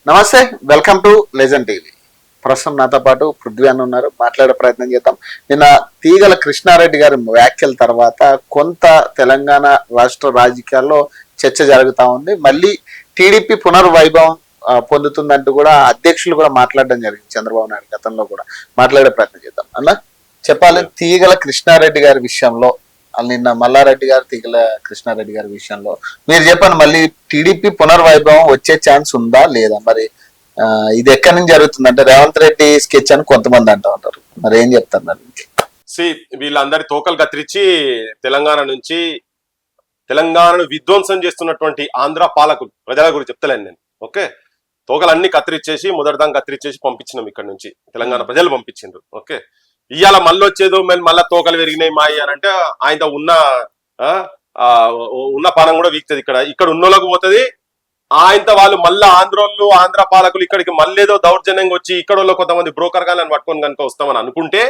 నమస్తే, welcome to legend TV. ప్రస్తుతం నాతో పాటు పృథ్వీ అని ఉన్నారు, మాట్లాడే ప్రయత్నం చేద్దాం. నిన్న తీగల కృష్ణారెడ్డి గారి వ్యాఖ్యల తర్వాత కొంత తెలంగాణ రాష్ట్ర రాజకీయాల్లో చర్చ జరుగుతూ ఉంది. మళ్ళీ టీడీపీ పునర్వైభవం పొందుతుందంటూ కూడా అధ్యక్షులు కూడా మాట్లాడడం జరిగింది. చంద్రబాబు నాయుడు గతంలో కూడా మాట్లాడే ప్రయత్నం చేద్దాం. అన్న చెప్పాలి, తీగల కృష్ణారెడ్డి గారి విషయంలో, నిన్న మల్లారెడ్డి గారు తీగల కృష్ణారెడ్డి గారి విషయంలో మీరు చెప్పండి, మళ్ళీ టీడీపీ పునర్వైభవం వచ్చే ఛాన్స్ ఉందా లేదా? మరి ఇది ఎక్కడి నుంచి జరుగుతుంది అంటే రేవంత్ రెడ్డి స్కెచ్ అని కొంతమంది అంటూ ఉంటారు, మరి ఏం చెప్తారు? మరి వీళ్ళందరి తోకలు కత్తిరించి తెలంగాణను విధ్వంసం చేస్తున్నటువంటి ఆంధ్ర పాలకులు ప్రజల గురించి చెప్తలేను నేను. ఓకే, తోకలన్నీ కత్తిరించేసి మొదటిదాం కత్తిరించేసి పంపించినాం ఇక్కడ నుంచి, తెలంగాణ ప్రజలు పంపించిండ్రు. ఓకే, ఇవాళ మళ్ళీ వచ్చేదో మళ్ళీ తోకలు పెరిగినాయి మాయి అని అంటే ఆయన ఉన్న పానం కూడా వీక్తుంది. ఇక్కడ ఉన్నోళ్ళకు పోతుంది. ఆయనతో వాళ్ళు మళ్ళీ ఆంధ్ర పాలకులు ఇక్కడికి మళ్ళీ ఏదో దౌర్జన్యంగా వచ్చి ఇక్కడ కొంతమంది బ్రోకర్ గాలను పట్టుకొని కనుక వస్తామని అనుకుంటే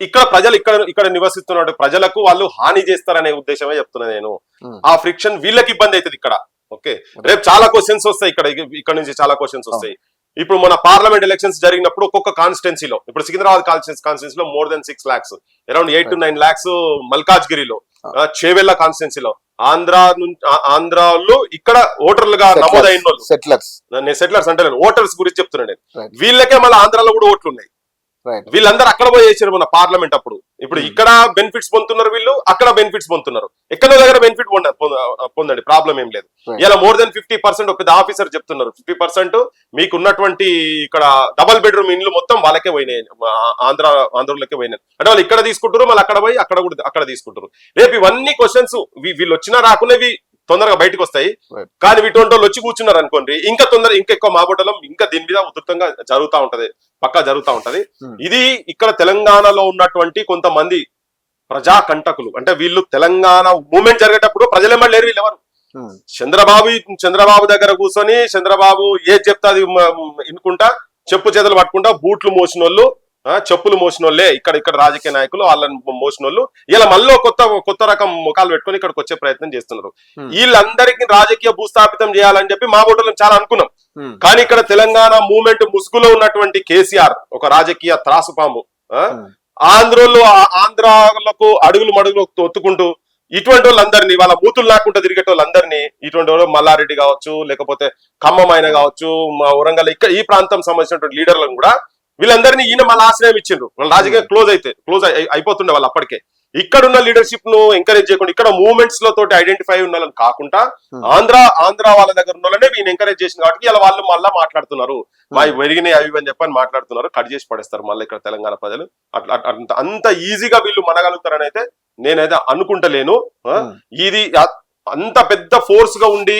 ఇక్కడ ప్రజలు ఇక్కడ నివసిస్తున్న ప్రజలకు వాళ్ళు హాని చేస్తారనే ఉద్దేశమే చెప్తున్నా నేను. ఆ ఫ్రిక్షన్ వీళ్ళకి ఇబ్బంది అవుతుంది ఇక్కడ. ఓకే, రేపు చాలా క్వశ్చన్స్ వస్తాయి ఇక్కడ నుంచి చాలా క్వశ్చన్స్ వస్తాయి. ఇప్పుడు మన పార్లమెంట్ ఎలక్షన్స్ జరిగినప్పుడు ఒక్కొక్క కాన్స్టిట్యున్సీలో, ఇప్పుడు సికింద్రాబాద్ కాన్స్టిట్యున్సీలో more than 6 lakhs, around 8 to 9 lakhs మల్కాజ్గిరిలో, చేవెళ్ళ కాన్స్టిట్యున్సీలో ఆంధ్రాలో ఇక్కడ ఓటర్లుగా నమోదైన వాళ్ళు, సెటిలర్స్ అంటే ఓటర్స్ గురించి చెప్తున్నాను నేను. వీళ్ళకే మళ్ళీ ఆంధ్రాలో కూడా ఓట్లు ఉన్నాయి. వీళ్ళందరూ అక్కడ పోయి చేశారు మన పార్లమెంట్ అప్పుడు. ఇప్పుడు ఇక్కడ బెనిఫిట్స్ పొందుతున్నారు, వీళ్ళు అక్కడ బెనిఫిట్స్ పొందుతున్నారు. ఎక్కడో దగ్గర బెనిఫిట్ పొందండి, ప్రాబ్లం ఏం లేదు. ఇలా మోర్ దెన్ 50% ఒక ఆఫీసర్ చెప్తున్నారు 50% మీకు ఉన్నటువంటి ఇక్కడ డబల్ బెడ్రూమ్ ఇండ్లు మొత్తం వాళ్ళకే పోయినాయి, ఆంధ్రలోకే పోయినాయి. అంటే వాళ్ళు ఇక్కడ తీసుకుంటారు, మళ్ళీ అక్కడ పోయి అక్కడ తీసుకుంటారు. రేపు ఇవన్నీ క్వశ్చన్స్ వీళ్ళు వచ్చినా రాకునేవి తొందరగా బయటకు వస్తాయి. కానీ వీటి వచ్చి కూర్చున్నారు అనుకోండి, ఇంకా ఎక్కువ మాబోటలం ఇంకా దీని మీద ఉధృతంగా జరుగుతూ ఉంటది, పక్కా జరుగుతూ ఉంటది. ఇది ఇక్కడ తెలంగాణలో ఉన్నటువంటి కొంతమంది ప్రజా కంటకులు. అంటే వీళ్ళు తెలంగాణ మూవ్మెంట్ జరిగేటప్పుడు ప్రజలే మళ్ళీ లేరు. వీళ్ళెవరు? చంద్రబాబు దగ్గర కూర్చొని చంద్రబాబు ఏది చెప్తా అది ఇనుకుంటా, చెప్పు చేతులు పట్టుకుంటా, బూట్లు మోసిన వాళ్ళు, చెప్పులు మోసిన వాళ్ళే ఇక్కడ రాజకీయ నాయకులు, వాళ్ళని మోసిన వాళ్ళు. ఇలా మళ్ళీ కొత్త రకం ముఖాలు పెట్టుకుని ఇక్కడికి వచ్చే ప్రయత్నం చేస్తున్నారు. వీళ్ళందరికీ రాజకీయ భూస్థాపితం చేయాలని చెప్పి మా బోటలను చాలా అనుకున్నాం. కానీ ఇక్కడ తెలంగాణ మూవ్మెంట్ ముసుగులో ఉన్నటువంటి కేసీఆర్ ఒక రాజకీయ త్రాసుపాము, ఆంధ్రాలకు అడుగులు మడుగులు ఒత్తుకుంటూ ఇటువంటి వాళ్ళందరినీ, వాళ్ళ బూతులు లేకుండా తిరిగేట వాళ్ళందరినీ, ఇటువంటి వాళ్ళు మల్లారెడ్డి కావచ్చు, లేకపోతే ఖమ్మం ఆయన కావచ్చు, వరంగల్ ఇక్కడ ఈ ప్రాంతం సంబంధించినటువంటి లీడర్లను కూడా వీళ్ళందరినీ ఈయన మళ్ళీ ఆశ్రయం ఇచ్చిండ్రు. వాళ్ళ రాజకీయం క్లోజ్ అయిపోతుండే వాళ్ళు. అప్పటికే ఇక్కడున్న లీడర్షిప్ ను ఎంకరేజ్ చేయకుండా ఇక్కడ మూవ్మెంట్స్ లో తోటి ఐడెంటిఫై ఉన్న వాళ్ళని కాకుండా ఆంధ్ర వాళ్ళ దగ్గర ఉన్న వాళ్ళనే ఈయన ఎంకరేజ్ చేసిన కాబట్టి ఇలా వాళ్ళు మళ్ళీ మాట్లాడుతున్నారు, మా పెరిగినాయి అవి అని చెప్పని మాట్లాడుతున్నారు. కట్ చేసి పడేస్తారు మళ్ళీ ఇక్కడ తెలంగాణ ప్రజలు. అంత ఈజీగా వీళ్ళు మనగలుగుతారని అయితే నేనైతే అనుకుంటలేను. ఇది అంత పెద్ద ఫోర్స్ గా ఉండి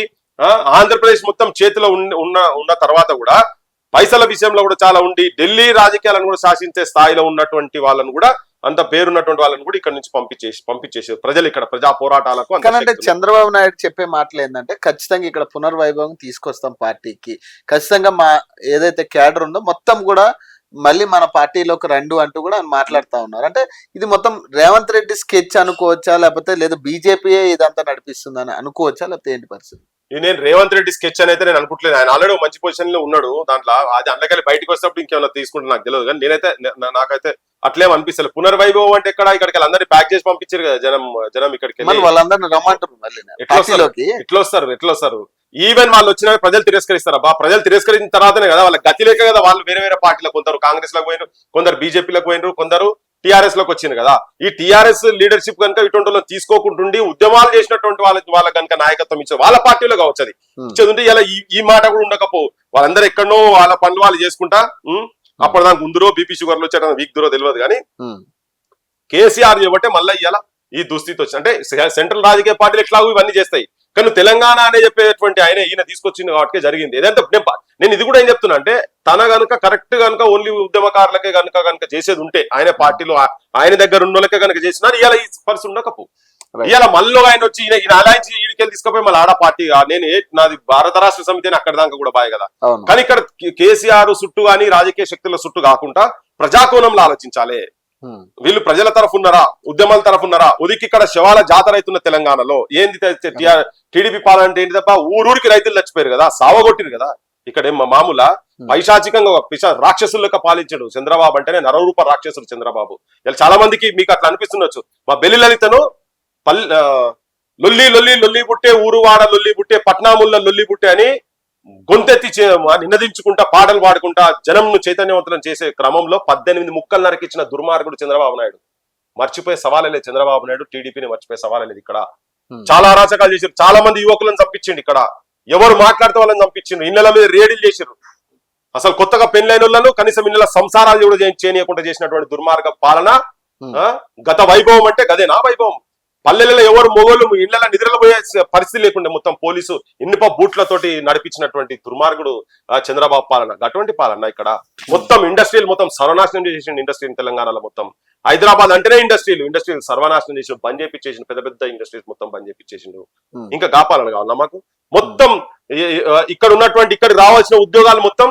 ఆంధ్రప్రదేశ్ మొత్తం చేతిలో ఉన్న తర్వాత కూడా పైసల విషయంలో కూడా చాలా ఉండి ఢిల్లీ రాజకీయాలను కూడా శాసించే స్థాయిలో ఉన్నటువంటి వాళ్ళను కూడా, అంత పేరున్నటువంటి వాళ్ళని కూడా ఇక్కడ నుంచి పంపించేసి ప్రజలు ఇక్కడ ప్రజా పోరాటాలకు. అంటే చంద్రబాబు నాయుడు చెప్పే మాటలు ఏంటంటే ఖచ్చితంగా ఇక్కడ పునర్వైభవం తీసుకొస్తాం పార్టీకి, ఖచ్చితంగా మా ఏదైతే క్యాడర్ ఉందో మొత్తం కూడా మళ్ళీ మన పార్టీలోకి రండు అంటూ కూడా మాట్లాడుతూ ఉన్నారు. అంటే ఇది మొత్తం రేవంత్ రెడ్డి స్కెచ్ అనుకోవచ్చా, లేకపోతే లేదా బీజేపీయే ఇదంతా నడిపిస్తుందని అనుకోవచ్చా, లేకపోతే ఏంటి పరిస్థితి? నేను రేవంత్ రెడ్డి స్కెచ్ అని అయితే నేను అనుకుంటలేదు. ఆయన ఆల్రెడీ మంచి పొజిషన్ లో ఉన్నాడు దాంట్లో. అది అందుకని బయటకు వచ్చినప్పుడు ఇంకేమైనా తీసుకుంటే నాకు తెలియదు. కానీ నాకైతే అట్లేం అనిపిస్తలేదు. పునర్వైభవం అంటే ఇక్కడికి అందరినీ ప్యాక్ చేసి పంపించారు కదా జనం ఇక్కడికి. వాళ్ళందరినీ రమ్మంటారు, ఎట్లా వస్తారు? ఈవెన్ వాళ్ళు వచ్చిన ప్రజలు తిరస్కరిస్తారు. ప్రజలు తిరస్కరించిన తర్వాతనే కదా వాళ్ళ గతి లేక కదా వాళ్ళు వేరే పార్టీలకు, కొందరు కాంగ్రెస్ లకు పోయినారు, కొందరు బీజేపీలకు పోయినారు, కొందరు టీఆర్ఎస్ లోకి వచ్చింది కదా. ఈ టీఆర్ఎస్ లీడర్షిప్ కనుక ఇటువంటి తీసుకోకుంటుండి ఉద్యమాలు చేసినటువంటి వాళ్ళ కనుక నాయకత్వం ఇచ్చే వాళ్ళ పార్టీలో కావచ్చు అది ఇచ్చేది. ఇలా ఈ మాట కూడా ఉండకపో, వాళ్ళందరూ ఎక్కడో వాళ్ళ పనులు వాళ్ళు చేసుకుంటా అప్పుడు దానికి ఉందరో బీపీ షుగర్లు వచ్చారో వీక్ దూరో తెలియదు. కానీ కేసీఆర్ చెప్పబట్టే మళ్ళీ ఇవాళ ఈ దుస్థితి వచ్చింది. అంటే సెంట్రల్ రాజకీయ పార్టీలు ఎట్లాగో ఇవన్నీ చేస్తాయి, కానీ తెలంగాణ అనే చెప్పేటువంటి ఈయన తీసుకొచ్చింది కాబట్టి జరిగింది. ఏదంటే నేను ఇది కూడా ఏం చెప్తున్నా అంటే, తన గనుక కరెక్ట్ గనుక ఓన్లీ ఉద్యమకారులకే కనుక చేసేది ఉంటే, ఆయన పార్టీలో ఆయన దగ్గర ఉన్న వాళ్ళకే కనుక చేసినా ఇవాళ ఈ పరిస్థితి ఉండకపో. ఇవాళ మళ్ళీ ఆయన వచ్చి ఈయన అలాంటి ఈడికెళ్ళి తీసుకుపోయి మళ్ళీ ఆడ పార్టీ నాది భారత రాష్ట్ర సమితి అని అక్కడ దాకా కూడా బాయ్ కదా. కానీ ఇక్కడ కేసీఆర్ చుట్టూ కానీ రాజకీయ శక్తుల చుట్టూ కాకుండా ప్రజాకోణంలో ఆలోచించాలి. వీళ్ళు ప్రజల తరఫున్నారా, ఉద్యమాల తరఫున్నారా? ఉదికి ఇక్కడ శవాల జాతర అవుతున్న తెలంగాణలో ఏంది టీడీపీ పాలన అంటే ఏంటి తప్ప ఊరూరికి రైతులు చచ్చిపోయారు కదా, సావగొట్టిరు కదా. ఇక్కడ ఏం మామూల పైశాచికంగా రాక్షసుల లెక్క పాలించాడు చంద్రబాబు అంటేనే నరరూప రాక్షసుడు చంద్రబాబు. ఇలా చాలా మందికి మీకు అట్లా అనిపిస్తుండొచ్చు. మా బెల్లి లలితను లొల్లి లొల్లి లొల్లి బుట్టే ఊరువాడ లొల్లి బుట్టే పట్నాముల్ల లొల్లి బుట్టే అని గొంతెత్తి నినదించుకుంటా పాటలు పాడుకుంటా జనంను చైతన్యవంతులను చేసే క్రమంలో 18 ముక్కలు నరికించిన దుర్మార్గుడు చంద్రబాబు నాయుడు. మర్చిపోయే సవాలే లేదు చంద్రబాబు నాయుడు, టీడీపీని మర్చిపోయే సవాలే లేదు. ఇక్కడ చాలా అరాచకాలు చేశారు, చాలా మంది యువకులను చంపించిండు. ఇక్కడ ఎవరు మాట్లాడితే వాళ్ళని చంపించిండు, ఇళ్ల మీద రేడీలు చేశారు. అసలు కొత్తగా పెళ్లైన వాళ్ళను కనీసం ఇళ్ళ సంసారాలు కూడా చేయనీయకుండా చేసినటువంటి దుర్మార్గ పాలన. గత వైభవం అంటే గదేనా వైభవం? పల్లెలలో ఎవరు మొగోళ్ళు ఇళ్ల నిద్రలో పోయే పరిస్థితి లేకుండా మొత్తం పోలీసు ఇన్నిప బూట్లతోటి నడిపించినటువంటి దుర్మార్గుడు చంద్రబాబు పాలన. అటువంటి పాలన ఇక్కడ మొత్తం ఇండస్ట్రీలు మొత్తం సర్వనాశనం చేసిండు. ఇండస్ట్రీ తెలంగాణలో మొత్తం హైదరాబాద్ అంటేనే ఇండస్ట్రీలు సర్వనాశనం చేసిండు, బంద్ చేపించేసిండు. పెద్ద పెద్ద ఇండస్ట్రీస్ మొత్తం బంద్ చేపించేసిండు. ఇంకా కాపాలన కావాలా మాకు? మొత్తం ఇక్కడ ఉన్నటువంటి ఇక్కడ రావాల్సిన ఉద్యోగాలు మొత్తం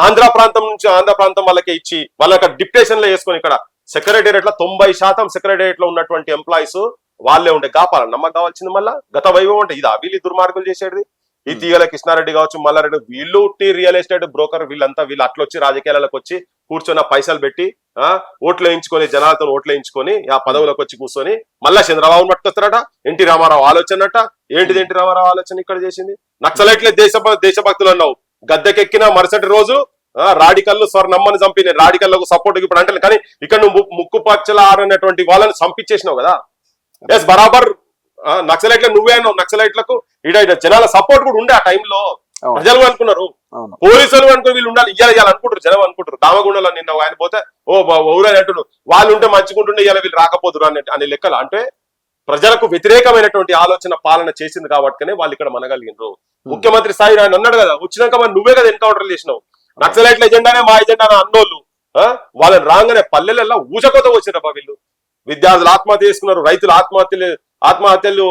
ఆంధ్ర ప్రాంతం నుంచి ఆంధ్ర ప్రాంతం వాళ్ళకే ఇచ్చి వాళ్ళకి డిప్యుటేషన్ లో వేసుకొని ఇక్కడ సెక్రటేరియట్ లో 90% సెక్రటేరియట్ లో ఉన్నటువంటి ఎంప్లాయీస్ వాళ్ళే ఉండే. కాపాలన్న నమ్మకం కావాల్సింది మళ్ళా గత వైభవం అంటే ఇదా వీళ్ళు దుర్మార్గులు చేసేది? ఈ తీగల కృష్ణారెడ్డి కావచ్చు, మల్లారెడ్డి, వీళ్ళు ఉట్టి రియల్ ఎస్టేట్ బ్రోకర్ వీళ్ళు అట్లా వచ్చి రాజకీయాలకు వచ్చి కూర్చొని పైసలు పెట్టి ఓట్లు వేయించుకొని జనాలతో ఓట్లు వేయించుకొని ఆ పదవులకు వచ్చి కూర్చొని మళ్ళా చంద్రబాబు పట్టుకొస్తారట. ఎన్టీ రామారావు ఆలోచనట. ఏంటిది ఎన్టీ రామారావు ఆలోచన ఇక్కడ చేసింది? నక్సలైట్లే దేశభక్తులు అన్నావు, గద్దెకెక్కిన మరుసటి రోజు రాడికల్లు స్వర్ణమ్మని చంపి నేను రాడికల్లకు సపోర్ట్ ఇప్పుడు అంటే, కానీ ఇక్కడ నువ్వు ముక్కు పచ్చల ఆడనటువంటి వాళ్ళని చంపించేసినావు కదా. ఎస్ బరాబర్ నక్సలైట్ల నువ్వే అన్నావు. నక్సలైట్లకు ఇడ జనాల సపోర్ట్ కూడా ఉండే ఆ టైంలో. ప్రజలు అనుకున్నారు, పోలీసులు అనుకుని వీళ్ళు ఉండాలి ఇయ్యాలి అనుకుంటారు, జనం అనుకుంటారు. దామగుండలో నిన్న ఆయన పోతే ఊరని అంటున్నారు, వాళ్ళు ఉంటే మంచిగుంటుండే ఇవాళ వీళ్ళు రాకపోతురు అనే లెక్కలు. అంటే ప్రజలకు వ్యతిరేకమైనటువంటి ఆలోచన పాలన చేసింది కాబట్టినే వాళ్ళు ఇక్కడ మనగలిగినారు. ముఖ్యమంత్రి స్థాయి ఆయన అన్నాడు కదా, వచ్చినాక మరి నువ్వే కదా ఎన్కౌంటర్ చేసినావు. నక్సలైట్ల ఎజెండానే మా ఎజెండా అన్నోళ్ళు వాళ్ళని రాగానే పల్లెలలో ఊచకోత వచ్చిరబ్బా వీళ్ళు. విద్యార్థులు ఆత్మహత్య చేసుకున్నారు, రైతులు ఆత్మహత్యలు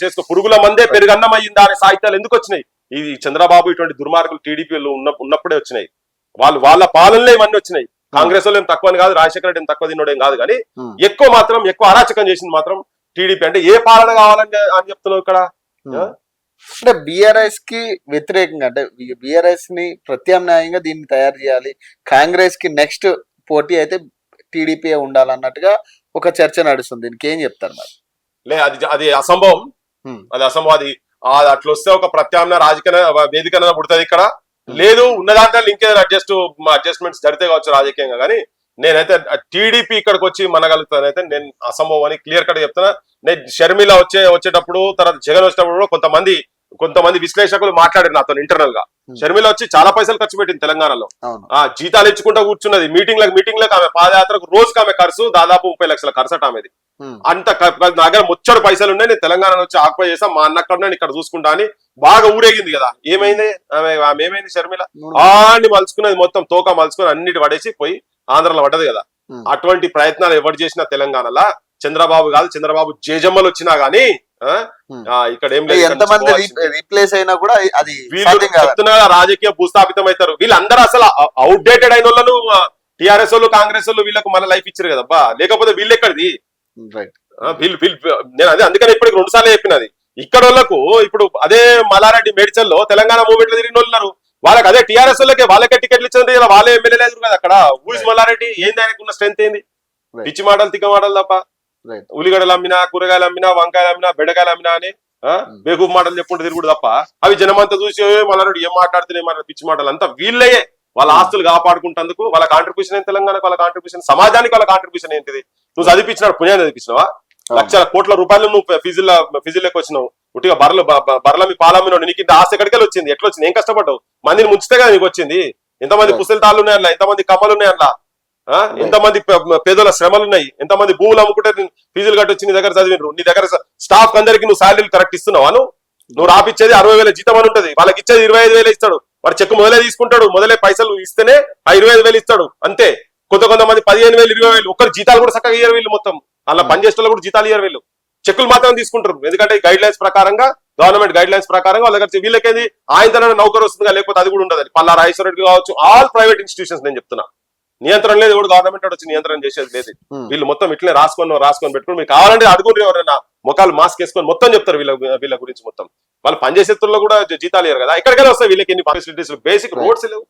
చేసుకో, పురుగుల మందే పెరుగన్నం అయ్యిందా అనే సాహిత్యాలు ఎందుకు వచ్చినాయి? ఈ చంద్రబాబు ఇటువంటి దుర్మార్గులు టీడీపీలో ఉన్నప్పుడే వచ్చినాయి. వాళ్ళ పాలనలో ఇవన్నీ వచ్చినాయి. కాంగ్రెస్ లో ఏం తక్కువని కాదు, రాజశేఖర రెడ్డి ఏం తక్కువ తిన్నోడేం కాదు, కానీ ఎక్కువ అరాచకం చేసింది మాత్రం టీడీపీ. అంటే ఏ పాలన కావాలని అని చెప్తున్నావు ఇక్కడ? అంటే బిఆర్ఎస్ కి వ్యతిరేకంగా, అంటే బిఆర్ఎస్ ని ప్రత్యామ్నాయంగా దీన్ని తయారు చేయాలి, కాంగ్రెస్ కి నెక్స్ట్ పోటీ అయితే టీడీపీ ఉండాలన్నట్టుగా ఒక చర్చ నడుస్తుంది. దీనికి ఏం చెప్తారు మరి? అది అసంభవం. అది అట్లా వస్తే ఒక ప్రత్యామ్నాయ రాజకీయ వేదిక పుడుతుంది ఇక్కడ. లేదు ఉన్న దాంట్లో ఇంకేదైనా అడ్జస్ట్మెంట్స్ జరిగితే కావచ్చు రాజకీయంగా, కానీ నేనైతే టీడీపీ ఇక్కడికి వచ్చి మనగలుగుతానైతే నేను అసంభవం అని క్లియర్ కట్ చెప్తున్నా. నేను షర్మిల వచ్చేటప్పుడు తర్వాత జగన్ వచ్చేటప్పుడు కొంతమంది విశ్లేషకులు మాట్లాడారు నాతో ఇంటర్నల్ గా. షర్మిల వచ్చి చాలా పైసలు ఖర్చు పెట్టింది తెలంగాణలో, జీతాలు ఇచ్చుకుంటా కూర్చున్నది. మీటింగ్లకు ఆమె పాదయాత్రకు రోజుకి ఆమె ఖర్చు దాదాపు 30 లక్షల ఖర్చు అట ఆమెది. అంత నా దగ్గర ముచ్చడు పైసలు ఉన్నాయి, నేను తెలంగాణ వచ్చి ఆక్యుపై చేసా, మా అన్నక్కడ నేను ఇక్కడ చూసుకుంటా అని బాగా ఊరేగింది కదా. ఏమైంది ఏమైంది షర్మిల? అన్ని మలుచుకున్నది, మొత్తం తోక మలుచుకుని అన్నిటి పడేసి పోయి ఆంధ్రలో పడ్డది కదా. అటువంటి ప్రయత్నాలు ఎవరు చేసినా తెలంగాణలో చంద్రబాబు కాదు, చంద్రబాబు జేజమ్మలు వచ్చినా గానీ ఇక్కడ ఏం లేదు. ఎంతమంది రీప్లేస్ అయినా కూడా అది చెప్తున్నా రాజకీయ భూస్థాపితం అవుతారు. వీళ్ళందరూ అసలు అవుట్డేటెడ్ అయిన వాళ్ళను టిఆర్ఎస్ వాళ్ళు కాంగ్రెస్ వాళ్ళు వీళ్ళకు మళ్ళీ లైఫ్ ఇచ్చారు కదబ్బా. లేకపోతే వీళ్ళు ఎక్కడిది? నేను అదే అందుకని ఇప్పటికి 2 సార్లు చెప్పినది. ఇక్కడ వాళ్ళకు ఇప్పుడు అదే మల్లారెడ్డి మేడ్చల్లో తెలంగాణ మూవ్మెంట్ లో తిరిగిన వాళ్ళు వాళ్ళకి అదే టీఆర్ఎస్ వాళ్ళకే టికెట్లు ఇచ్చింది, వాళ్ళే ఎమ్మెల్యే లేదు కదా అక్కడ. ఊజ్ మల్లారెడ్డి ఏంది, ఆయనకు ఉన్న స్ట్రెంత్ ఏంది? పిచ్చి మాటలు తిక్క మాటలు తప్ప. ఉల్లిగడ్డలు అమ్మినా, కూరగాయలు అమ్మినా, వంకాయలు అమ్మినా, బెండకాయలు అమ్మినా అని బేగూబ్ మాటలు చెప్పుకుంటూ తిరుగుడు తప్ప అవి జనమంతా చూసి మల్లారెడ్డి ఏం మాట్లాడుతున్నాయి మన పిచ్చి మాటలు అంతా వీళ్ళయే. వాళ్ళ ఆస్తులు కాపాడుకుంటేందుకు వాళ్ళ కాంట్రిబ్యూషన్ ఏంటి? తెలంగాణకు వాళ్ళ కాంట్రిబ్యూషన్, సమాజానికి వాళ్ళ కాంట్రిబ్యూషన్ ఏంటిది? నువ్వు చదివించినాడు, పుణ్యాన్ని చదివించినావా? లక్షల కోట్ల రూపాయలు నువ్వు ఫీజులకు వచ్చినావు. ఉట్టిగా బర్రలమి పాలమ్మినోడు, నీకు ఇంత ఆస్తి ఎక్కడికెళ్ళి వచ్చింది? ఎట్లా వచ్చింది? ఏం కష్టపడ్డావు? మందిని ముంచితే కదా నీకు వచ్చింది. ఎంతమంది పుస్తకాలు ఉన్నాయి అట్లా, ఎంతమంది కమ్మలు ఉన్నాయి అట్లా, ఎంతమంది పేదల శ్రమలు ఉన్నాయి, ఎంతమంది భూములు అమ్ముకుంటే ఫీజులు కట్టొచ్చి నీ దగ్గర చదివినరు. నీ దగ్గర స్టాఫ్ అందరికి నువ్వు శాలరీలు కరెక్ట్ ఇస్తున్నావా? నువ్వు రాపిచ్చేది 60,000 జీతం అని ఉంటది, వాళ్ళకి ఇచ్చేది 25,000 ఇస్తాడు. వాడు చెక్ మొదలే తీసుకుంటాడు, మొదలే పైసలు ఇస్తేనే ఆ 25,000 ఇస్తాడు అంతే. కొంతమంది 15,000, 20,000 ఒక్కరు జీతాలు కూడా చక్కగా ఇయ్యరు వీళ్ళు. మొత్తం అలా పనిచేసేవాళ్ళు కూడా జీతాలు ఇయ్యరు వీళ్ళు, చెక్కులు మాత్రం తీసుకుంటారు. ఎందుకంటే గైడ్ లైన్స్ ప్రకారంగా, గవర్నమెంట్ గైడ్ లైన్స్ ప్రకారంగా వాళ్ళ దగ్గర వీళ్ళకేది ఆయన నౌకరు వస్తుంది, లేకపోతే అది కూడా ఉండదు. పల్లా రాజేశ్వర రెడ్డి కావచ్చు, ఆల్ ప్రైవేట్ ఇన్స్టిట్యూషన్స్ నేను చెప్తున్నా. నియంత్రణ లేదు, ఎవడు గవర్నమెంట్ వచ్చి నియంత్రణ చేసేది లేదు. వీళ్ళు మొత్తం ఇట్లే రాసుకొని పెట్టుకుని మీకు కావాలంటే అడుగుండ్రి ఎవరైనా మొక్కలు మాస్క్ వేసుకొని మొత్తం చెప్తారు వీళ్ళ గురించి మొత్తం. వాళ్ళు పనిచేసేతుల్లో కూడా జీతాలు ఇవ్వరు కదా, ఎక్కడికైనా వస్తాయి వీళ్ళకి ఎన్ని ఫెసిలిటీస్. బేసిక్ రోడ్స్ లేవు.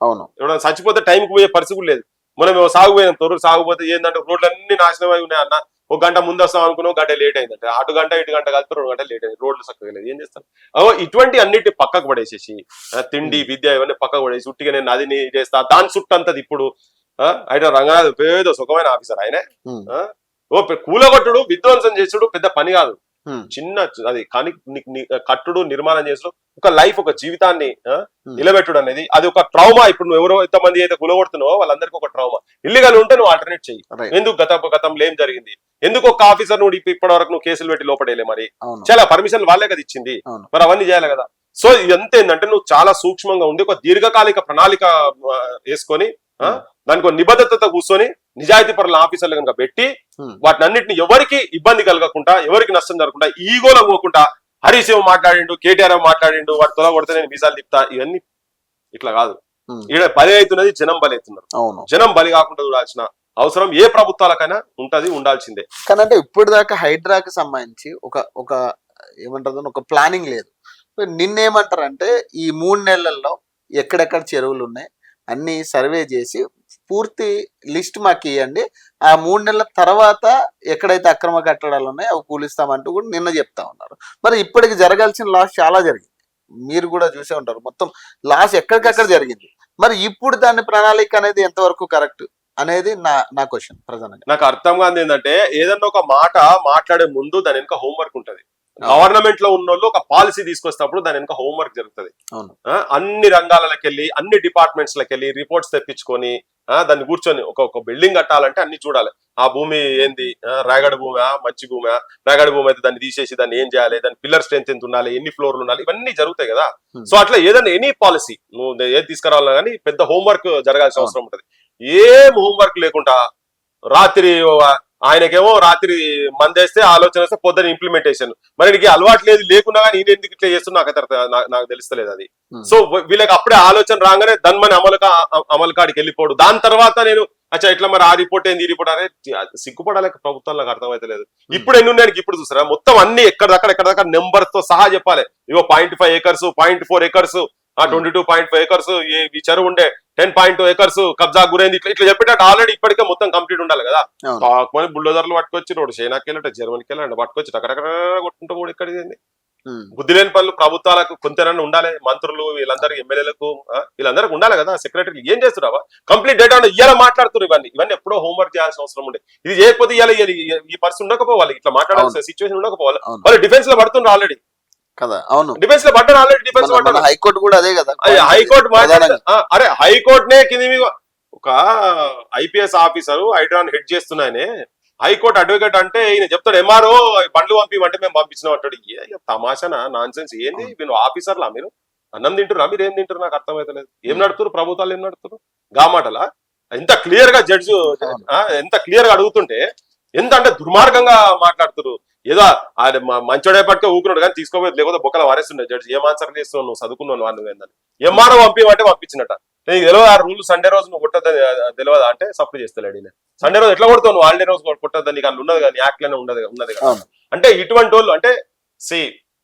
అవును, ఎవరైనా చచ్చిపోతే టైంకి పోయే పరిస్థితి కూడా లేదు. మనం సాగుపోయాం, తొర్రు సాగుపోతే ఏంటంటే రోడ్లు అన్ని నాశనం అయి ఉన్నాయి అన్న. ఒక గంట ముందు వస్తాం అనుకున్నాం, గంట లేట్ అయిందంటే అటు గంట ఇటు గంట కలిపి 2 గంటలు లేట్ అయింది. రోడ్లు చక్కగా లేదు, ఏం చేస్తాం. ఇటువంటి అన్నిటి పక్కకు పడేసేసి తిండి విద్య ఇవన్నీ పక్కకు పడేసి ఉట్టిగా నేను నదిని చేస్తా దాని చుట్టూ అంతది. ఇప్పుడు ఆయన రంగనాథ్ పేద సుఖమైన ఆఫీసర్ ఆయన. కూలగొట్టుడు విధ్వంసం చేసుడు పెద్ద పని కాదు, చిన్న అది కానీ కట్టుడు నిర్మాణం చేసుడు ఒక లైఫ్, ఒక జీవితాన్ని నిలబెట్టుడు అనేది అది ఒక ట్రామా. ఇప్పుడు నువ్వు ఎవరో ఎంతమంది అయితే గులగొడుతున్నావో వాళ్ళందరికీ ఒక ట్రామా. ఇల్లీగల్ ఉంటే నువ్వు ఆల్టర్నేట్ చెయ్యి. ఎందుకు గతంలో ఏం జరిగింది, ఎందుకు ఒక ఆఫీసర్ నువ్వు ఇప్పటి వరకు నువ్వు కేసులు పెట్టి లోపడేలే, మరి చాలా పర్మిషన్ వాళ్ళే కదా ఇచ్చింది, మరి అవన్నీ చేయాలి కదా. సో ఇదంతా ఏంటంటే నువ్వు చాలా సూక్ష్మంగా ఉండి ఒక దీర్ఘకాలిక ప్రణాళిక వేసుకొని దానికి ఒక నిబద్ధత కూర్చొని నిజాయితీ పరుల ఆఫీసర్లు కనుక పెట్టి వాటిని అన్నింటిని ఎవరికి ఇబ్బంది కలగకుండా ఎవరికి నష్టం జరగకుండా ఈగోలో పోకుండా హరీష్ ఏమో మాట్లాడిండు, కేటీఆర్ ఏమో మాట్లాడిండు, వాటి తొల కొడితే నేను మీసాలు తిప్తా, ఇవన్నీ ఇట్లా కాదు. ఈడ బలి అవుతున్నది, జనం బలి అవుతున్నారు. జనం బలి కాకుండా చూడాల్సిన అవసరం ఏ ప్రభుత్వాలకైనా ఉంటది, ఉండాల్సిందే. కానీ అంటే ఇప్పుడు దాకా హైడ్రాకి సంబంధించి ఒక ఏమంటారు ఒక ప్లానింగ్ లేదు. నిన్నేమంటారంటే ఈ 3 నెలల్లో ఎక్కడెక్కడ చెరువులు ఉన్నాయి అన్ని సర్వే చేసి పూర్తి లిస్ట్ మాకు ఇవ్వండి, ఆ 3 నెలల తర్వాత ఎక్కడైతే అక్రమ కట్టడాలు ఉన్నాయో అవి కూలిస్తామంటూ కూడా నిన్న చెప్తా ఉన్నారు. మరి ఇప్పటికి జరగాల్సిన లాస్ చాలా జరిగింది, మీరు కూడా చూసే ఉంటారు, మొత్తం లాస్ ఎక్కడికక్కడ జరిగింది. మరి ఇప్పుడు దాని ప్రణాళిక అనేది ఎంతవరకు కరెక్ట్ అనేది నా క్వశ్చన్. ప్రధానంగా నాకు అర్థం కాదు ఏంటంటే ఏదన్నా ఒక మాట మాట్లాడే ముందు దాని వెనుక హోంవర్క్ ఉంటది. గవర్నమెంట్ లో ఉన్నోళ్ళు ఒక పాలసీ తీసుకొచ్చినప్పుడు దాని వెనుక హోంవర్క్ జరుగుతుంది. అన్ని రంగాలకి వెళ్ళి అన్ని డిపార్ట్మెంట్స్ లకి వెళ్ళి రిపోర్ట్స్ తెప్పించుకొని దాన్ని కూర్చొని ఒక బిల్డింగ్ కట్టాలంటే అన్ని చూడాలి. ఆ భూమి ఏంది, రాగడి భూమి మంచి భూమి, రాగడి భూమి అయితే దాన్ని తీసేసి దాన్ని ఏం చేయాలి, దాని పిల్లర్ స్ట్రెంత్ ఎంత ఉండాలి, ఎన్ని ఫ్లోర్లు ఉండాలి, ఇవన్నీ జరుగుతాయి కదా. సో అట్లా ఏదైనా ఎనీ పాలసీ నువ్వు ఏది తీసుకురావాలన్నా కానీ పెద్ద హోంవర్క్ జరగాల్సిన అవసరం ఉంటుంది. ఏం హోంవర్క్ లేకుండా రాత్రి ఆయనకేమో రాత్రి మందేస్తే ఆలోచన వస్తే పొద్దున ఇంప్లిమెంటేషన్. మరి నీకు అలవాటు లేదు లేకున్నా కానీ నేను ఎందుకు ఇట్లా చేస్తున్నా నాకు తెలుస్తలేదు అది. సో వీళ్ళకి అప్పుడే ఆలోచన రాగానే దాని అమలుకాడికి వెళ్ళిపోడు. దాని తర్వాత నేను అచ్చా ఇట్లా మరి ఆ రిపోర్ట్ ఏంది ఈ రిపోర్ట్ అనేది సిగ్గుపడాలి ప్రభుత్వం, నాకు అర్థమైతే లేదు. ఇప్పుడు ఎన్ని ఉన్నాయి ఇప్పుడు చూసారా, మొత్తం అన్ని ఎక్కడదక్కడ నెంబర్ తో సహా చెప్పాలి. ఇవో 0.5 acres 0.4 acres 22.5 acres ఈ చెరువు ఉండే 10.2 acres కబ్జా గురైంది, ఇట్లా చెప్పేటట్టు ఆల్రెడీ ఇప్పటికే మొత్తం కంప్లీట్ ఉండాలి కదా. బుల్డోజర్లు పట్టుకొచ్చి రోడ్డు చైనాకి వెళ్ళట జర్మనీకి వెళ్ళండి పట్టుకొచ్చి అక్కడక్కడ కొట్టుకుంటూ కూడా ఇక్కడ బుద్ధి లేని పనులు ప్రభుత్వాలకు కొంతైనా ఉండాలి. మంత్రులు వీళ్ళందరూ ఎమ్మెల్యేలకు వీళ్ళందరికీ ఉండాలి కదా. సెక్రటరీ ఏం చేస్తున్నావా కంప్లీట్ డేటా ఇలా మాట్లాడుతున్నారు. ఇవన్నీ ఎప్పుడో హోంవర్క్ చేయాల్సిన అవసరం ఉండే. ఇది చేయకపోతే ఇవాళ ఈ పరిస్థితి ఉండకపోవాలి, ఇట్లా మాట్లాడాల్సిన సిచ్యువేషన్ ఉండకపోవాలి. వాళ్ళు డిఫెన్స్ లో పడుతున్నారు ఆల్రెడీ కదా. అవును, డిఫెన్స్ లో పడ్డారు ఆల్రెడీ. డిఫెన్స్ లో హైకోర్టు కూడా అదే కదా. హైకోర్టు అరే హైకోర్టునే కింది ఒక ఐపీఎస్ ఆఫీసర్ హైడ్రాన్ హెడ్ చేస్తున్నాయని హైకోర్టు అడ్వకేట్ అంటే ఈయన చెప్తాడు ఎంఆర్ఓ బండ్లు పంపిమంటే మేము పంపించినాం అంటాడు. తమాషానా నాన్ సెన్స్ ఏంది, మీరు ఆఫీసర్లా, మీరు అన్నం తింటున్నా, మీరు ఏం తింటారు నాకు అర్థమైతలేదు. ఏం నడుతున్నారు ప్రభుత్వాలు, ఏం నడుతున్నారు గామాటలా. ఎంత క్లియర్ గా జడ్జి ఎంత క్లియర్ గా అడుగుతుంటే ఎంత అంటే దుర్మార్గంగా మాట్లాడుతున్నారు. ఏదో ఆయన మంచోడేపటికే ఊకున్నాడు కానీ తీసుకోపోయేది, లేకపోతే బొక్కలు వారేస్తుండే జడ్జి. ఏం ఆన్సర్ చేస్తున్నావు, నువ్వు చదువుకున్నావు వాళ్ళు ఏందని. ఎంఆర్ఓ పంపిమంటే పంపించినట్ట. నీకు తెలియదు ఆ రూల్, సండే రోజు నువ్వు కొట్టద్దని తెలియదా అంటే సప్లై చేస్తలేడు. సండే రోజు ఎట్లా కొడతావు నువ్వు, హాలిడే రోజు కొట్టద్దని నీకు అట్లా ఉన్నది కానీ యాక్ట్ లోనే ఉన్నది కదా. అంటే ఇటువంటి వాళ్ళు అంటే